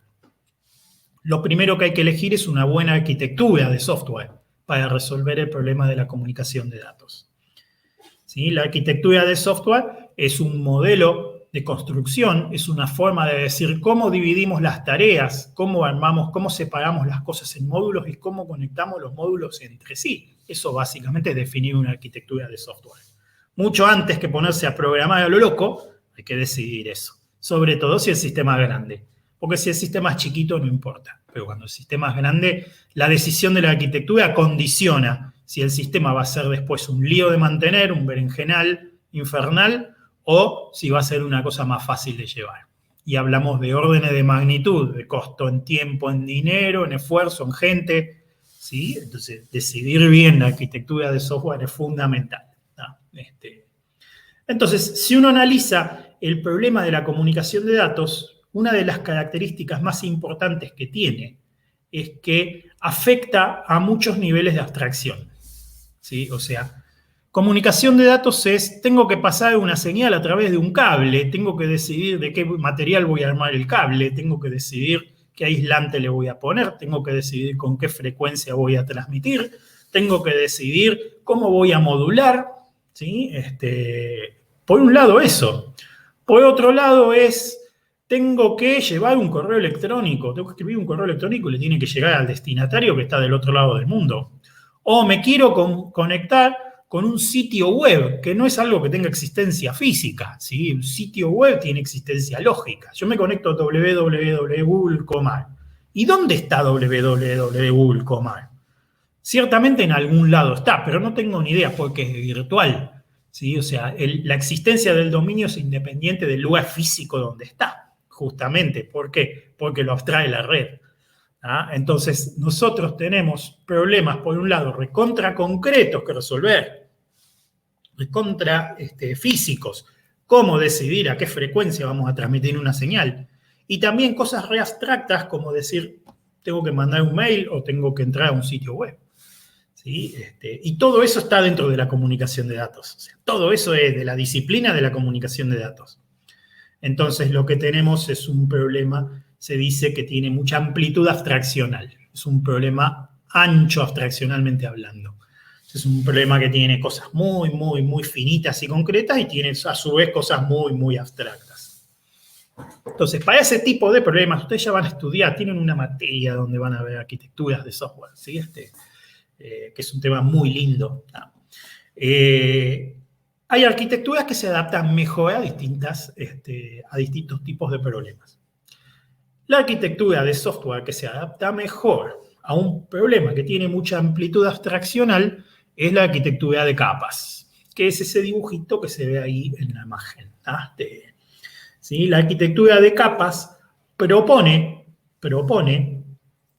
Lo primero que hay que elegir es una buena arquitectura de software para resolver el problema de la comunicación de datos. ¿Sí? La arquitectura de software es un modelo de construcción, es una forma de decir cómo dividimos las tareas, cómo armamos, cómo separamos las cosas en módulos y cómo conectamos los módulos entre sí. Eso básicamente es definir una arquitectura de software. Mucho antes que ponerse a programar a lo loco, hay que decidir eso. Sobre todo si el sistema es grande. Porque si el sistema es chiquito no importa. Pero cuando el sistema es grande, la decisión de la arquitectura condiciona si el sistema va a ser después un lío de mantener, un berenjenal infernal, o si va a ser una cosa más fácil de llevar. Y hablamos de órdenes de magnitud, de costo en tiempo, en dinero, en esfuerzo, en gente. ¿Sí? Entonces, decidir bien la arquitectura de software es fundamental. ¿No? Entonces, si uno analiza el problema de la comunicación de datos, una de las características más importantes que tiene es que afecta a muchos niveles de abstracción. ¿Sí? O sea, comunicación de datos es, tengo que pasar una señal a través de un cable, tengo que decidir de qué material voy a armar el cable, tengo que decidir qué aislante le voy a poner, tengo que decidir con qué frecuencia voy a transmitir, tengo que decidir cómo voy a modular. ¿Sí? Por un lado eso. Por otro lado es, tengo que llevar un correo electrónico, tengo que escribir un correo electrónico y le tiene que llegar al destinatario que está del otro lado del mundo. O me quiero conectar con un sitio web, que no es algo que tenga existencia física, ¿sí? Un sitio web tiene existencia lógica. Yo me conecto a www.google.com. ¿Y dónde está www.google.com? Ciertamente en algún lado está, pero no tengo ni idea porque es virtual. ¿Sí? O sea, la existencia del dominio es independiente del lugar físico donde está, justamente. ¿Por qué? Porque lo abstrae la red. ¿Ah? Entonces, nosotros tenemos problemas, por un lado, recontra concretos que resolver, recontra físicos, cómo decidir a qué frecuencia vamos a transmitir una señal, y también cosas re abstractas como decir, tengo que mandar un mail o tengo que entrar a un sitio web. ¿Sí? Y todo eso está dentro de la comunicación de datos. O sea, todo eso es de la disciplina de la comunicación de datos. Entonces, lo que tenemos es un problema, se dice que tiene mucha amplitud abstraccional. Es un problema ancho abstraccionalmente hablando. Es un problema que tiene cosas muy, muy, muy finitas y concretas y tiene a su vez cosas muy, muy abstractas. Entonces, para ese tipo de problemas, ustedes ya van a estudiar, tienen una materia donde van a ver arquitecturas de software, ¿sí? Que es un tema muy lindo. ¿No? Hay arquitecturas que se adaptan mejor a distintos tipos de problemas. La arquitectura de software que se adapta mejor a un problema que tiene mucha amplitud abstraccional es la arquitectura de capas, que es ese dibujito que se ve ahí en la imagen. ¿Sí? La arquitectura de capas propone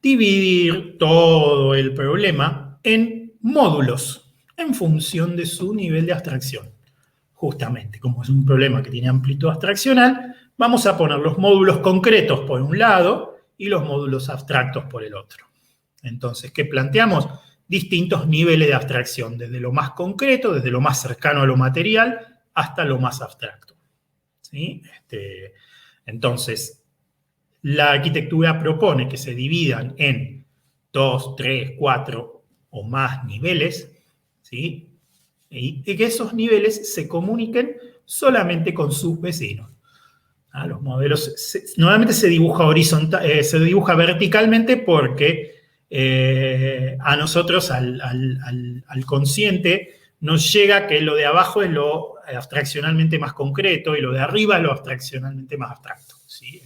dividir todo el problema en módulos en función de su nivel de abstracción. Justamente, como es un problema que tiene amplitud abstraccional, vamos a poner los módulos concretos por un lado y los módulos abstractos por el otro. Entonces, ¿qué planteamos? Distintos niveles de abstracción, desde lo más concreto, desde lo más cercano a lo material, hasta lo más abstracto. ¿Sí? Entonces, la arquitectura propone que se dividan en 2, 3, 4 o más niveles, ¿sí? Y que esos niveles se comuniquen solamente con sus vecinos. Los modelos normalmente se dibuja se dibuja verticalmente porque a nosotros, al consciente, nos llega que lo de abajo es lo abstraccionalmente más concreto y lo de arriba es lo abstraccionalmente más abstracto. ¿Sí?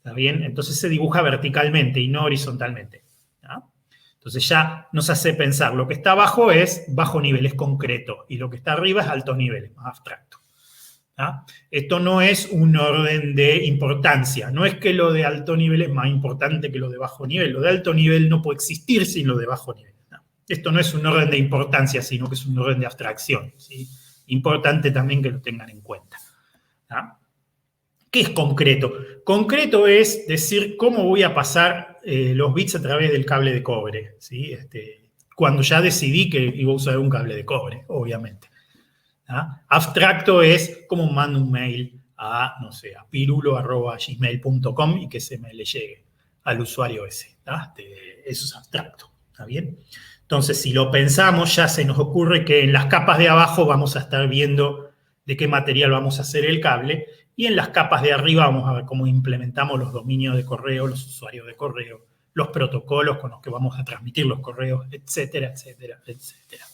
¿Está bien? Entonces se dibuja verticalmente y no horizontalmente. ¿No? Entonces ya nos hace pensar, lo que está abajo es bajo nivel, es concreto, y lo que está arriba es alto nivel, es más abstracto. ¿No? Esto no es un orden de importancia, no es que lo de alto nivel es más importante que lo de bajo nivel, lo de alto nivel no puede existir sin lo de bajo nivel. ¿No? Esto no es un orden de importancia, sino que es un orden de abstracción. ¿Sí? Importante también que lo tengan en cuenta. ¿No? ¿Qué es concreto? Concreto es decir cómo voy a pasar los bits a través del cable de cobre. ¿Sí? Cuando ya decidí que iba a usar un cable de cobre, obviamente. ¿Ah? Abstracto es cómo mando un mail a, no sé, a pirulo@gmail.com y que ese mail le llegue al usuario ese. Eso es abstracto. ¿Está bien? Entonces, si lo pensamos, ya se nos ocurre que en las capas de abajo vamos a estar viendo de qué material vamos a hacer el cable, y en las capas de arriba vamos a ver cómo implementamos los dominios de correo, los usuarios de correo, los protocolos con los que vamos a transmitir los correos, etcétera, etcétera, etcétera.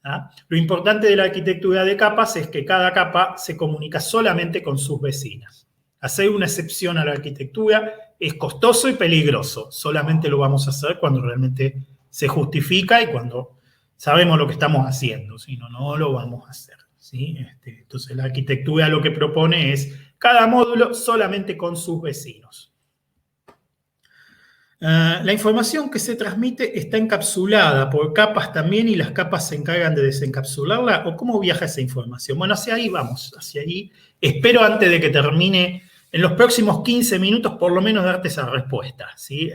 ¿Ah? Lo importante de la arquitectura de capas es que cada capa se comunica solamente con sus vecinas. Hacer una excepción a la arquitectura es costoso y peligroso. Solamente lo vamos a hacer cuando realmente se justifica y cuando sabemos lo que estamos haciendo. Si no, no lo vamos a hacer. ¿Sí? Entonces la arquitectura lo que propone es cada módulo solamente con sus vecinos. La información que se transmite está encapsulada por capas también, y las capas se encargan de desencapsularla. ¿O cómo viaja esa información? Bueno, hacia ahí vamos, hacia ahí. Espero antes de que termine, en los próximos 15 minutos, por lo menos darte esa respuesta. ¿Sí?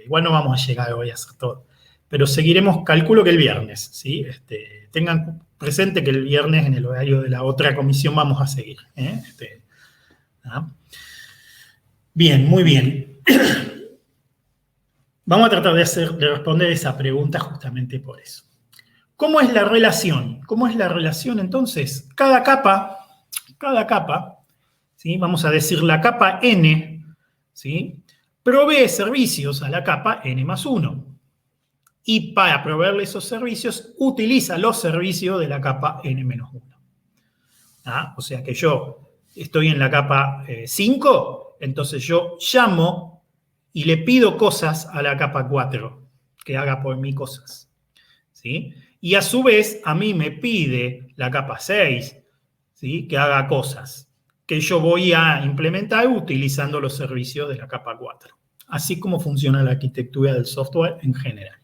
Igual no vamos a llegar hoy a hacer todo, pero seguiremos, calculo que el viernes. ¿Sí? Tengan presente que el viernes en el horario de la otra comisión vamos a seguir. Bien, muy bien. Vamos a tratar de responder esa pregunta justamente por eso. ¿Cómo es la relación? ¿Cómo es la relación entonces? Cada capa, ¿sí? Vamos a decir la capa N, ¿sí? Provee servicios a la capa N+1. Y para proveerle esos servicios, utiliza los servicios de la capa N-1. O sea que yo estoy en la capa 5, entonces yo llamo y le pido cosas a la capa 4, que haga por mí cosas. ¿Sí? Y a su vez, a mí me pide la capa 6, ¿sí? Que haga cosas que yo voy a implementar utilizando los servicios de la capa 4. Así como funciona la arquitectura del software en general.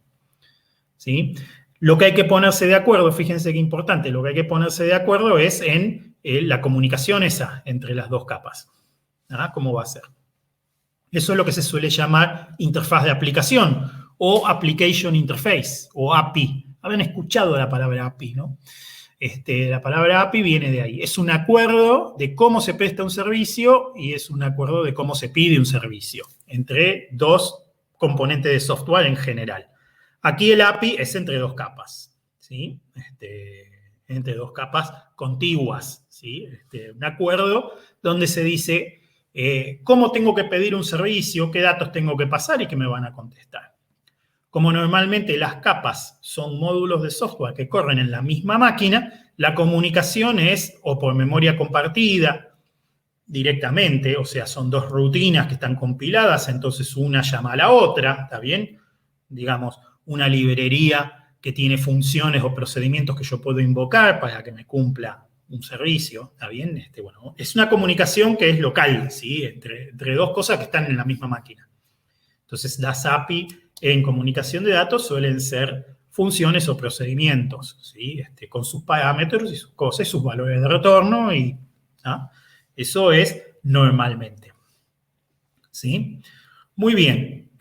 ¿Sí? Lo que hay que ponerse de acuerdo, fíjense qué importante, lo que hay que ponerse de acuerdo es en la comunicación esa entre las dos capas. ¿Cómo va a ser? Eso es lo que se suele llamar interfaz de aplicación o Application Interface o API. Habrán escuchado la palabra API, ¿no? La palabra API viene de ahí. Es un acuerdo de cómo se presta un servicio y es un acuerdo de cómo se pide un servicio entre dos componentes de software en general. Aquí el API es entre dos capas, ¿sí? Entre dos capas contiguas, ¿sí? Un acuerdo donde se dice cómo tengo que pedir un servicio, qué datos tengo que pasar y qué me van a contestar. Como normalmente las capas son módulos de software que corren en la misma máquina, la comunicación es o por memoria compartida directamente, o sea, son dos rutinas que están compiladas, entonces una llama a la otra, ¿está bien? Digamos, una librería que tiene funciones o procedimientos que yo puedo invocar para que me cumpla un servicio, ¿está bien? Bueno, es una comunicación que es local, ¿sí? Entre dos cosas que están en la misma máquina. Entonces, las API en comunicación de datos suelen ser funciones o procedimientos, ¿sí? Con sus parámetros y sus cosas, sus valores de retorno, y eso es normalmente. ¿Sí? Muy bien.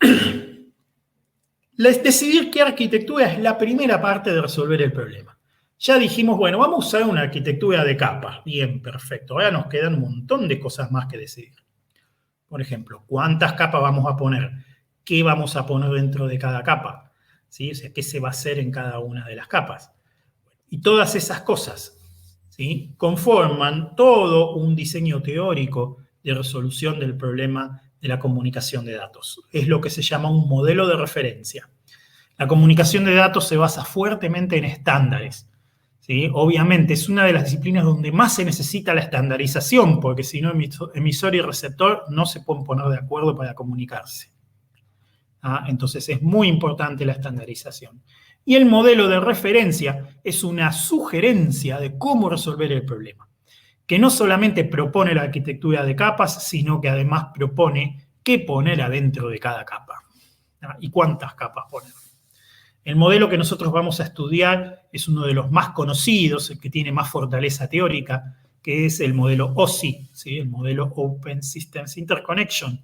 Decidir qué arquitectura es la primera parte de resolver el problema. Ya dijimos, bueno, vamos a usar una arquitectura de capas. Bien, perfecto. Ahora nos quedan un montón de cosas más que decidir. Por ejemplo, ¿cuántas capas vamos a poner? ¿Qué vamos a poner dentro de cada capa? ¿Sí? O sea, ¿qué se va a hacer en cada una de las capas? Y todas esas cosas, ¿sí?, conforman todo un diseño teórico de resolución del problema de la comunicación de datos. Es lo que se llama un modelo de referencia. La comunicación de datos se basa fuertemente en estándares, ¿sí? Obviamente es una de las disciplinas donde más se necesita la estandarización, porque si no, emisor y receptor no se pueden poner de acuerdo para comunicarse. Entonces es muy importante la estandarización. Y el modelo de referencia es una sugerencia de cómo resolver el problema, que no solamente propone la arquitectura de capas, sino que además propone qué poner adentro de cada capa y cuántas capas poner. El modelo que nosotros vamos a estudiar es uno de los más conocidos, el que tiene más fortaleza teórica, que es el modelo OSI, ¿sí? El modelo Open Systems Interconnection,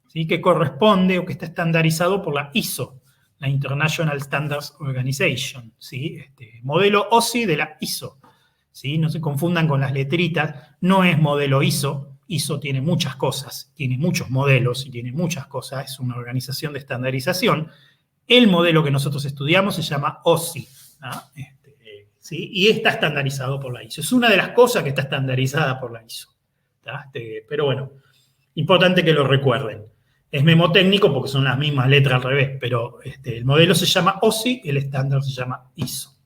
¿sí? Que corresponde o que está estandarizado por la ISO, la International Standards Organization, ¿sí? Modelo OSI de la ISO, ¿sí? No se confundan con las letritas, no es modelo ISO. ISO tiene muchas cosas, tiene muchos modelos y tiene muchas cosas, es una organización de estandarización. El modelo que nosotros estudiamos se llama OSI, ¿sí? Y está estandarizado por la ISO. Es una de las cosas que está estandarizada por la ISO. Pero bueno, importante que lo recuerden. Es memotécnico porque son las mismas letras al revés, pero el modelo se llama OSI, el estándar se llama ISO.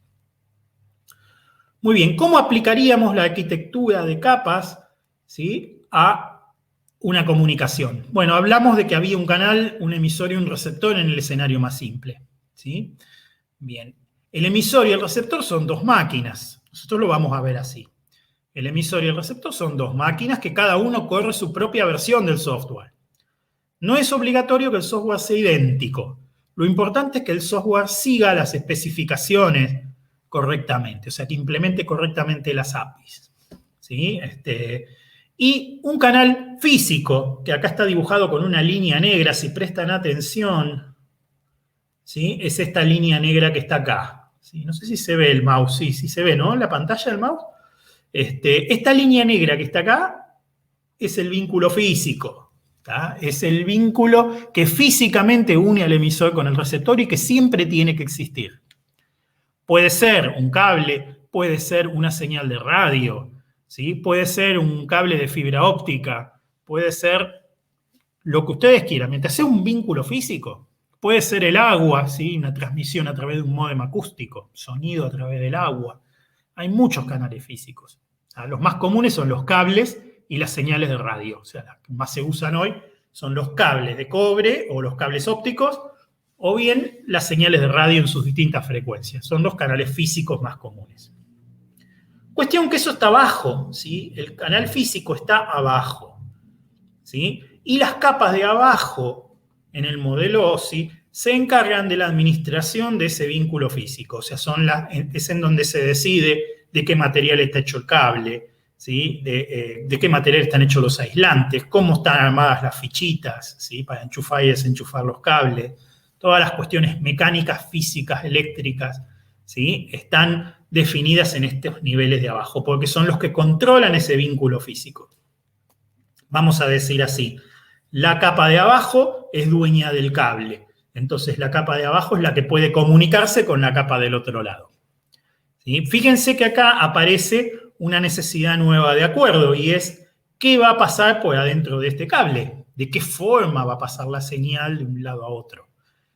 Muy bien, ¿cómo aplicaríamos la arquitectura de capas, ¿sí?, a una comunicación? Bueno, hablamos de que había un canal, un emisor y un receptor en el escenario más simple, ¿sí? Bien, el emisor y el receptor son dos máquinas. Nosotros lo vamos a ver así. El emisor y el receptor son dos máquinas que cada uno corre su propia versión del software. No es obligatorio que el software sea idéntico. Lo importante es que el software siga las especificaciones correctamente, o sea, que implemente correctamente las APIs, ¿sí? Y un canal físico, que acá está dibujado con una línea negra, si prestan atención, ¿sí?, es esta línea negra que está acá, ¿sí? No sé si se ve el mouse, sí se ve, ¿no?, la pantalla del mouse. Esta línea negra que está acá es el vínculo físico, ¿tá? Es el vínculo que físicamente une al emisor con el receptor y que siempre tiene que existir. Puede ser un cable, puede ser una señal de radio, ¿sí? Puede ser un cable de fibra óptica, puede ser lo que ustedes quieran. Mientras sea un vínculo físico, puede ser el agua, ¿sí?, una transmisión a través de un módem acústico, sonido a través del agua. Hay muchos canales físicos. Los más comunes son los cables y las señales de radio. O sea, las que más se usan hoy son los cables de cobre o los cables ópticos, o bien las señales de radio en sus distintas frecuencias. Son los canales físicos más comunes. Cuestión que eso está abajo, ¿sí? El canal físico está abajo, ¿sí? Y las capas de abajo, en el modelo OSI, se encargan de la administración de ese vínculo físico. O sea, es en donde se decide de qué material está hecho el cable, ¿sí? De qué material están hechos los aislantes, cómo están armadas las fichitas, ¿sí?, para enchufar y desenchufar los cables. Todas las cuestiones mecánicas, físicas, eléctricas, ¿sí?, están definidas en estos niveles de abajo, porque son los que controlan ese vínculo físico. Vamos a decir así, la capa de abajo es dueña del cable, entonces la capa de abajo es la que puede comunicarse con la capa del otro lado, ¿sí? Fíjense que acá aparece una necesidad nueva de acuerdo, y es ¿qué va a pasar por adentro de este cable? ¿De qué forma va a pasar la señal de un lado a otro?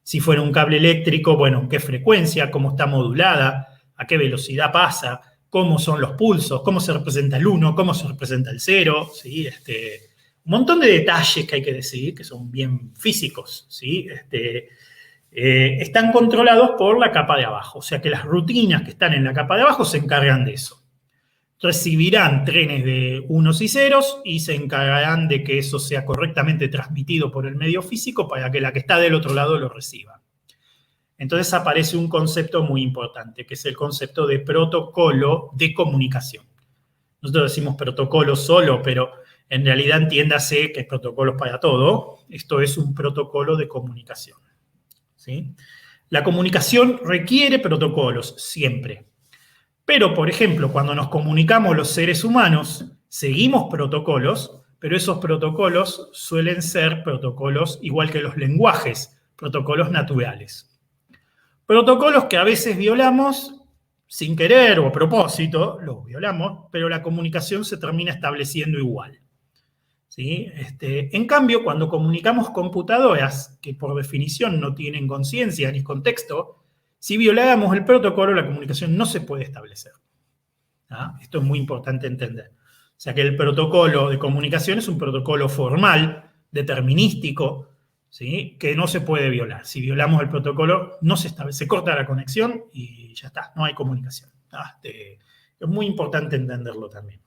Si fuera un cable eléctrico, bueno, ¿qué frecuencia? ¿Cómo está modulada? ¿A qué velocidad pasa? ¿Cómo son los pulsos? ¿Cómo se representa el 1? ¿Cómo se representa el 0? ¿Sí? Un montón de detalles que hay que decidir, que son bien físicos, ¿sí? Están controlados por la capa de abajo. O sea que las rutinas que están en la capa de abajo se encargan de eso. recibirán trenes de unos y ceros y se encargarán de que eso sea correctamente transmitido por el medio físico para que la que está del otro lado lo reciba. Entonces aparece un concepto muy importante, que es el concepto de protocolo de comunicación. Nosotros decimos protocolo solo, pero en realidad entiéndase que es protocolo para todo. Esto es un protocolo de comunicación, ¿sí? La comunicación requiere protocolos, siempre. Pero, por ejemplo, cuando nos comunicamos los seres humanos, seguimos protocolos, pero esos protocolos suelen ser protocolos igual que los lenguajes, protocolos naturales. Protocolos que a veces violamos sin querer o a propósito, los violamos, pero la comunicación se termina estableciendo igual, ¿sí? En cambio, cuando comunicamos computadoras, que por definición no tienen conciencia ni contexto, si violáramos el protocolo, la comunicación no se puede establecer. ¿Ah? Esto es muy importante entender. O sea que el protocolo de comunicación es un protocolo formal, determinístico, ¿sí? Que no se puede violar. Si violamos el protocolo, no se establece, se corta la conexión y ya está, no hay comunicación. Es muy importante entenderlo también.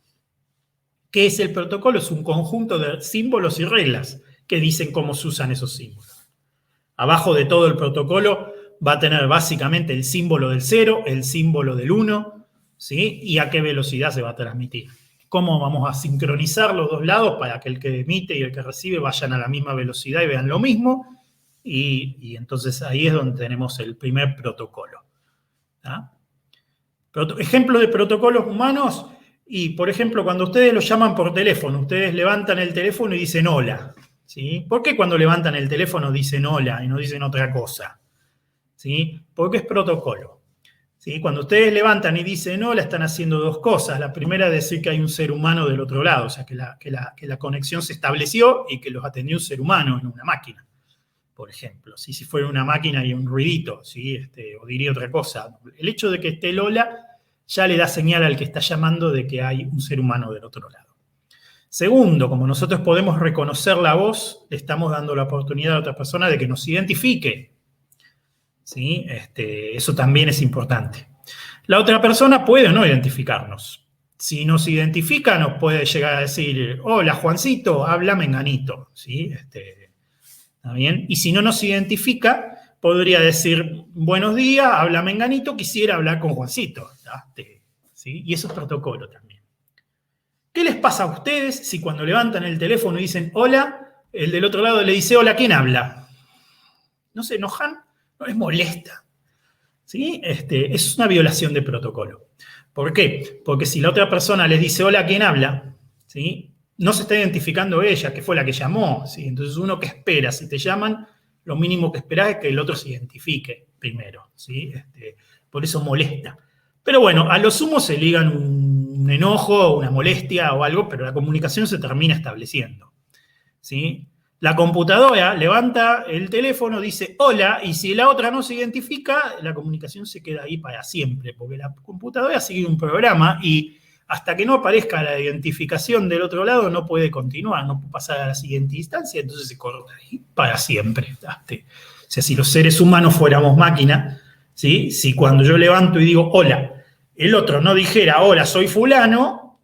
¿Qué es el protocolo? Es un conjunto de símbolos y reglas que dicen cómo se usan esos símbolos. Abajo de todo el protocolo va a tener básicamente el símbolo del 0, el símbolo del 1, ¿sí? Y a qué velocidad se va a transmitir. Cómo vamos a sincronizar los dos lados para que el que emite y el que recibe vayan a la misma velocidad y vean lo mismo. Y entonces ahí es donde tenemos el primer protocolo. ¿Ah? Ejemplos de protocolos humanos. Y, por ejemplo, cuando ustedes lo llaman por teléfono, ustedes levantan el teléfono y dicen hola, ¿sí? ¿Por qué cuando levantan el teléfono dicen hola y no dicen otra cosa? ¿Sí? Porque es protocolo. ¿Sí? Cuando ustedes levantan y dicen hola, están haciendo dos cosas. La primera es decir que hay un ser humano del otro lado, o sea, que la conexión se estableció y que los atendió un ser humano en una máquina, por ejemplo. ¿Sí? Si fuera una máquina y un ruidito, ¿sí? O diría otra cosa. El hecho de que esté el hola ya le da señal al que está llamando de que hay un ser humano del otro lado. Segundo, como nosotros podemos reconocer la voz, le estamos dando la oportunidad a otra persona de que nos identifique. ¿Sí? Eso también es importante. La otra persona puede o no identificarnos. Si nos identifica, nos puede llegar a decir, hola Juancito, habla Menganito. ¿Sí? ¿Está bien? Y si no nos identifica, podría decir, buenos días, habla Menganito, quisiera hablar con Juancito. ¿Sí? Y eso es protocolo también. ¿Qué les pasa a ustedes si cuando levantan el teléfono y dicen hola, el del otro lado le dice hola, ¿quién habla? ¿No se enojan? ¿No les molesta? ¿Sí? Es una violación de protocolo. ¿Por qué? Porque si la otra persona les dice hola, ¿quién habla? ¿Sí? No se está identificando ella, que fue la que llamó. ¿Sí? Entonces uno que espera, si te llaman, lo mínimo que esperás es que el otro se identifique primero. ¿Sí? Por eso molesta. Pero bueno, a lo sumo se ligan un enojo, una molestia o algo, pero la comunicación se termina estableciendo. ¿Sí? La computadora levanta el teléfono, dice hola, y si la otra no se identifica, la comunicación se queda ahí para siempre, porque la computadora sigue un programa y hasta que no aparezca la identificación del otro lado no puede continuar, no puede pasar a la siguiente instancia, entonces se corta ahí para siempre. O sea, si los seres humanos fuéramos máquinas, ¿sí? Si cuando yo levanto y digo hola, el otro no dijera hola, soy fulano,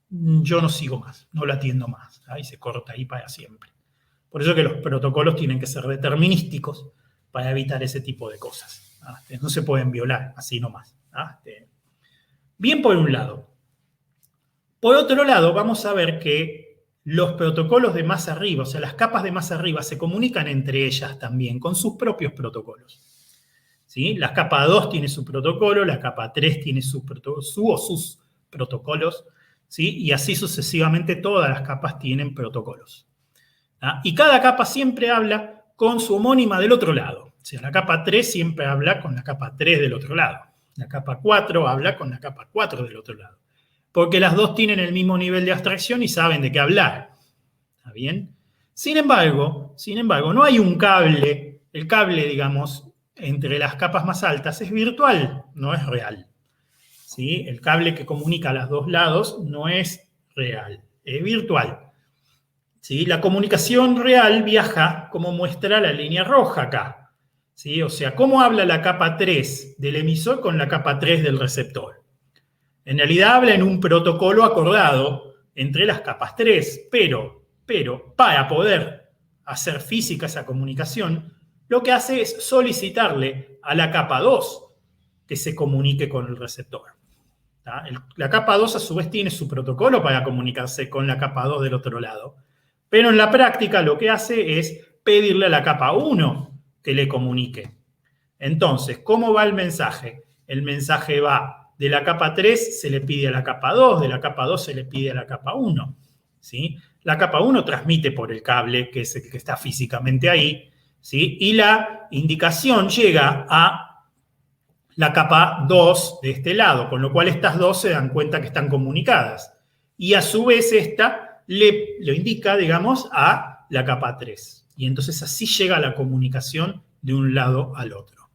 yo no sigo más, no lo atiendo más, y se corta ahí para siempre. Por eso que los protocolos tienen que ser determinísticos para evitar ese tipo de cosas. No se pueden violar así nomás. Bien por un lado. Por otro lado, vamos a ver que los protocolos de más arriba, o sea, las capas de más arriba, se comunican entre ellas también con sus propios protocolos. ¿Sí? La capa 2 tiene su protocolo, la capa 3 tiene sus protocolos, ¿sí? Y así sucesivamente todas las capas tienen protocolos. Y cada capa siempre habla con su homónima del otro lado. O sea, la capa 3 siempre habla con la capa 3 del otro lado. La capa 4 habla con la capa 4 del otro lado. Porque las dos tienen el mismo nivel de abstracción y saben de qué hablar. ¿Está bien? Sin embargo, no hay un cable. El cable, digamos, entre las capas más altas es virtual, no es real. ¿Sí? El cable que comunica a los dos lados no es real, es virtual. ¿Sí? La comunicación real viaja como muestra la línea roja acá. ¿Sí? O sea, ¿cómo habla la capa 3 del emisor con la capa 3 del receptor? En realidad habla en un protocolo acordado entre las capas 3, pero para poder hacer física esa comunicación, lo que hace es solicitarle a la capa 2 que se comunique con el receptor. La capa 2 a su vez tiene su protocolo para comunicarse con la capa 2 del otro lado. Pero en la práctica lo que hace es pedirle a la capa 1 que le comunique. Entonces, ¿cómo va el mensaje? El mensaje va de la capa 3, se le pide a la capa 2, de la capa 2 se le pide a la capa 1. ¿Sí? La capa 1 transmite por el cable, que es el que está físicamente ahí, ¿sí? Y la indicación llega a la capa 2 de este lado, con lo cual estas dos se dan cuenta que están comunicadas. Y a su vez esta lo indica, digamos, a la capa 3. Y entonces así llega la comunicación de un lado al otro.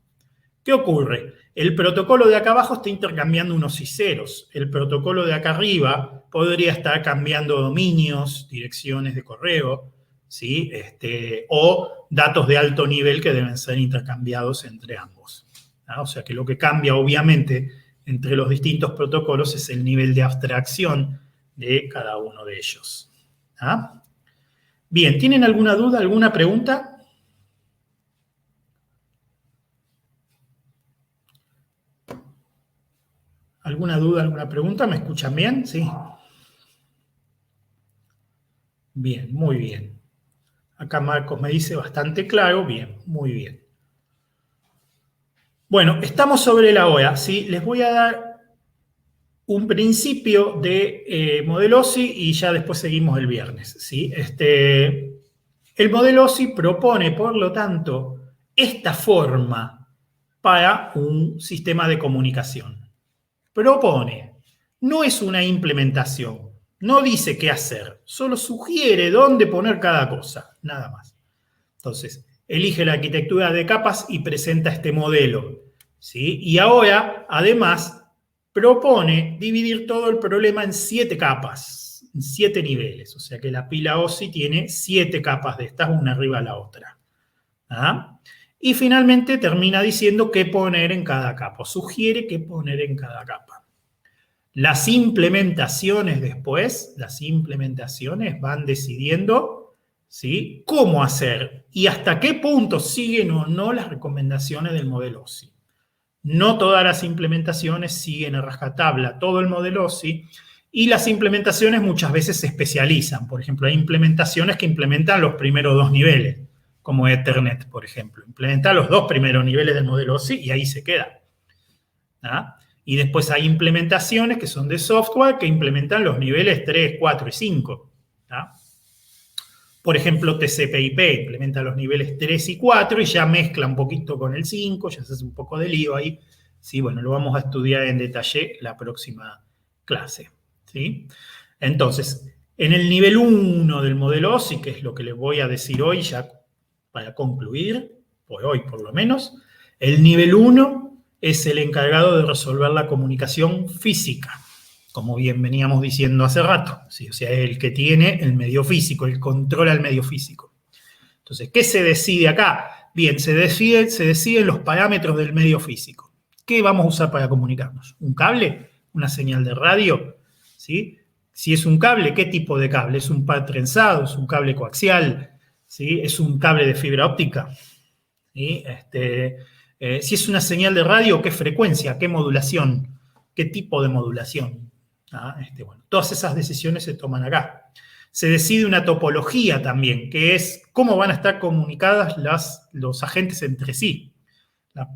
¿Qué ocurre? El protocolo de acá abajo está intercambiando unos y ceros. El protocolo de acá arriba podría estar cambiando dominios, direcciones de correo, ¿sí? O datos de alto nivel que deben ser intercambiados entre ambos. O sea que lo que cambia obviamente entre los distintos protocolos es el nivel de abstracción de cada uno de ellos. Bien, ¿tienen alguna duda, alguna pregunta? ¿Alguna duda, alguna pregunta? ¿Me escuchan bien? Sí. Bien, muy bien. Acá Marcos me dice bastante claro. Bien, muy bien. Bueno, estamos sobre la hora, ¿sí? Les voy a dar un principio de modelo OSI y ya después seguimos el viernes, ¿sí? El modelo OSI propone, por lo tanto, esta forma para un sistema de comunicación. Propone, no es una implementación, no dice qué hacer, solo sugiere dónde poner cada cosa, nada más. Entonces, elige la arquitectura de capas y presenta este modelo, ¿sí? Y ahora, además, propone dividir todo el problema en 7 capas, en 7 niveles. O sea que la pila OSI tiene 7 capas de estas, una arriba de la otra. Y finalmente termina diciendo qué poner en cada capa, sugiere qué poner en cada capa. Las implementaciones después, las implementaciones van decidiendo, ¿sí?, cómo hacer y hasta qué punto siguen o no las recomendaciones del modelo OSI. No todas las implementaciones siguen a rajatabla todo el modelo OSI y las implementaciones muchas veces se especializan. Por ejemplo, hay implementaciones que implementan los primeros 2 niveles, como Ethernet, por ejemplo. Implementa los 2 primeros niveles del modelo OSI y ahí se queda. Y después hay implementaciones que son de software que implementan los niveles 3, 4 y 5. Por ejemplo, TCP/IP implementa los niveles 3 y 4 y ya mezcla un poquito con el 5, ya se hace un poco de lío ahí. Sí, bueno, lo vamos a estudiar en detalle la próxima clase. ¿Sí? Entonces, en el nivel 1 del modelo OSI, que es lo que les voy a decir hoy ya para concluir, por hoy por lo menos, el nivel 1 es el encargado de resolver la comunicación física, como bien veníamos diciendo hace rato, ¿sí? O sea, es el que tiene el medio físico, el controla el medio físico. Entonces, ¿qué se decide acá? Bien, se deciden los parámetros del medio físico. ¿Qué vamos a usar para comunicarnos? ¿Un cable? ¿Una señal de radio? ¿Sí? Si es un cable, ¿qué tipo de cable? ¿Es un par trenzado? ¿Es un cable coaxial? ¿Sí? ¿Es un cable de fibra óptica? ¿Sí? Si es una señal de radio, ¿qué frecuencia? ¿Qué modulación? ¿Qué tipo de modulación? Bueno, todas esas decisiones se toman acá. Se decide una topología también, que es cómo van a estar comunicadas los agentes entre sí.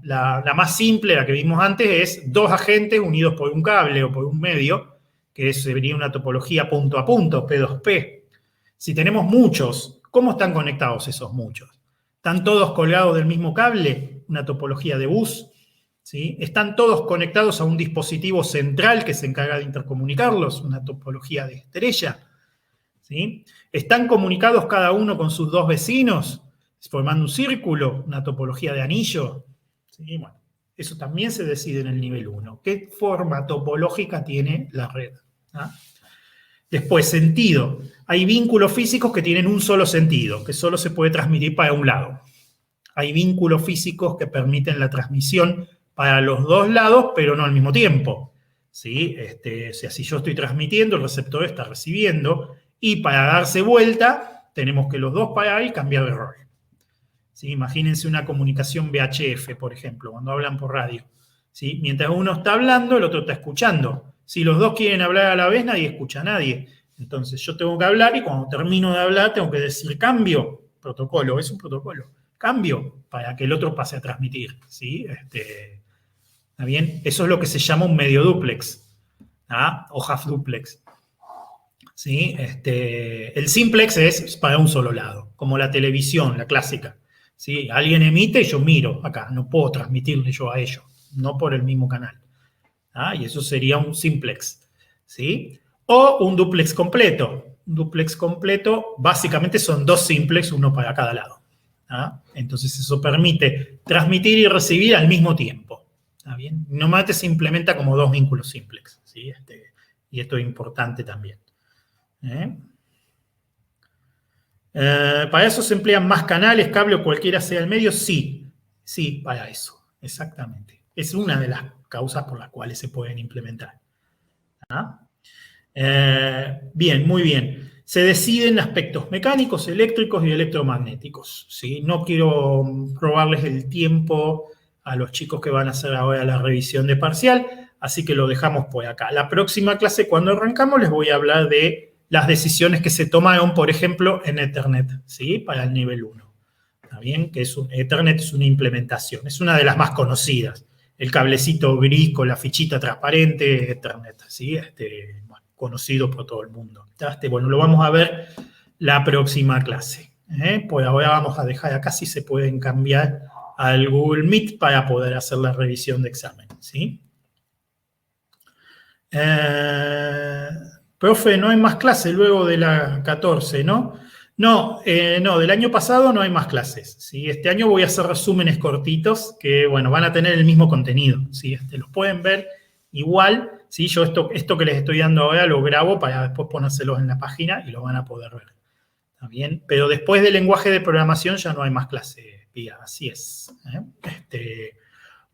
La más simple, la que vimos antes, es 2 agentes unidos por un cable o por un medio, que sería una topología punto a punto, P2P. Si tenemos muchos, ¿cómo están conectados esos muchos? ¿Están todos colgados del mismo cable? Una topología de bus. ¿Sí? ¿Están todos conectados a un dispositivo central que se encarga de intercomunicarlos? Una topología de estrella. ¿Sí? ¿Están comunicados cada uno con sus 2 vecinos, formando un círculo? Una topología de anillo. ¿Sí? Bueno, eso también se decide en el nivel 1. ¿Qué forma topológica tiene la red? Después, sentido. Hay vínculos físicos que tienen un solo sentido, que solo se puede transmitir para un lado. Hay vínculos físicos que permiten la transmisión para los 2 lados, pero no al mismo tiempo. ¿sí? O sea, si yo estoy transmitiendo, el receptor está recibiendo, y para darse vuelta, tenemos que los dos parar y cambiar de rol. ¿Sí? Imagínense una comunicación VHF, por ejemplo, cuando hablan por radio. ¿Sí? Mientras uno está hablando, el otro está escuchando. Si los dos quieren hablar a la vez, nadie escucha a nadie. Entonces yo tengo que hablar y cuando termino de hablar tengo que decir cambio, protocolo, es un protocolo, cambio, para que el otro pase a transmitir. ¿Sí? ¿Está bien? Eso es lo que se llama un medio dúplex, ¿ah? O half dúplex. ¿Sí? El simplex es para un solo lado, como la televisión, la clásica. ¿Sí? Alguien emite y yo miro acá, no puedo transmitirle yo a ellos, no por el mismo canal. ¿Ah? Y eso sería un simplex. ¿Sí? O un dúplex completo. Un dúplex completo básicamente son dos simplex, uno para cada lado. ¿Ah? Entonces eso permite transmitir y recibir al mismo tiempo. ¿Está bien? Normalmente se implementa como dos vínculos simplex. ¿Sí? Y esto es importante también. ¿Para eso se emplean más canales, cable o cualquiera sea el medio? Sí, sí, para eso, exactamente. Es una de las causas por las cuales se pueden implementar. ¿Ah? Bien, muy bien. Se deciden aspectos mecánicos, eléctricos y electromagnéticos. ¿Sí? No quiero robarles el tiempo a los chicos que van a hacer ahora la revisión de parcial, así que lo dejamos por acá. La próxima clase, cuando arrancamos, les voy a hablar de las decisiones que se tomaron, por ejemplo, en Ethernet, ¿sí? Para el nivel 1. ¿Está bien? Que Ethernet es una implementación, es una de las más conocidas. El cablecito gris con la fichita transparente, Ethernet, ¿sí? Bueno, conocido por todo el mundo. Bueno, lo vamos a ver la próxima clase. Por ahora vamos a dejar acá si se pueden cambiar al Google Meet para poder hacer la revisión de examen, ¿sí? Profe, no hay más clases luego de la 14, ¿no? No, del año pasado no hay más clases, ¿sí? Este año voy a hacer resúmenes cortitos que, bueno, van a tener el mismo contenido, ¿sí? Los pueden ver igual, ¿sí? Yo esto que les estoy dando ahora lo grabo para después ponérselos en la página y lo van a poder ver, ¿está bien? Pero después del lenguaje de programación ya no hay más clases, Pía, así es.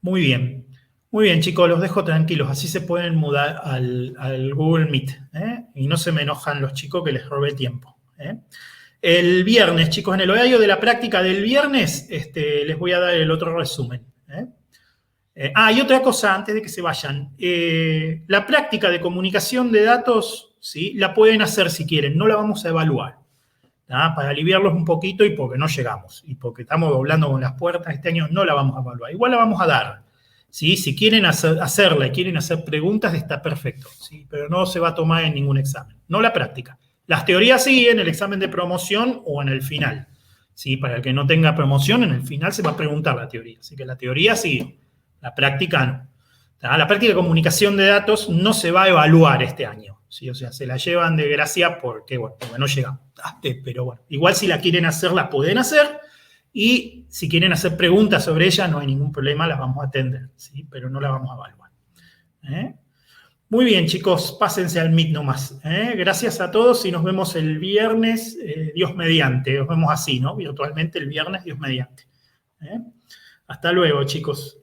Muy bien. Muy bien, chicos, los dejo tranquilos, así se pueden mudar al Google Meet, y no se me enojan los chicos que les robé tiempo. El viernes, chicos, en el horario de la práctica del viernes, les voy a dar el otro resumen. Y otra cosa antes de que se vayan. La práctica de comunicación de datos, ¿sí? La pueden hacer si quieren, no la vamos a evaluar. Para aliviarlos un poquito y porque no llegamos, y porque estamos doblando con las puertas este año, no la vamos a evaluar. Igual la vamos a dar. ¿Sí? Si quieren hacerla y quieren hacer preguntas, está perfecto, ¿sí? Pero no se va a tomar en ningún examen, no la práctica. Las teorías sí en el examen de promoción o en el final, ¿sí? Para el que no tenga promoción, en el final se va a preguntar la teoría, así que la teoría sí, la práctica no. La práctica de comunicación de datos no se va a evaluar este año, ¿sí? O sea, se la llevan de gracia porque, bueno, no llegamos. Pero bueno, igual si la quieren hacer, la pueden hacer. Y si quieren hacer preguntas sobre ella, no hay ningún problema, las vamos a atender, ¿sí? Pero no la vamos a evaluar. Muy bien, chicos, pásense al Meet nomás. Gracias a todos y nos vemos el viernes, Dios mediante. Nos vemos así, ¿no? Virtualmente el viernes, Dios mediante. Hasta luego, chicos.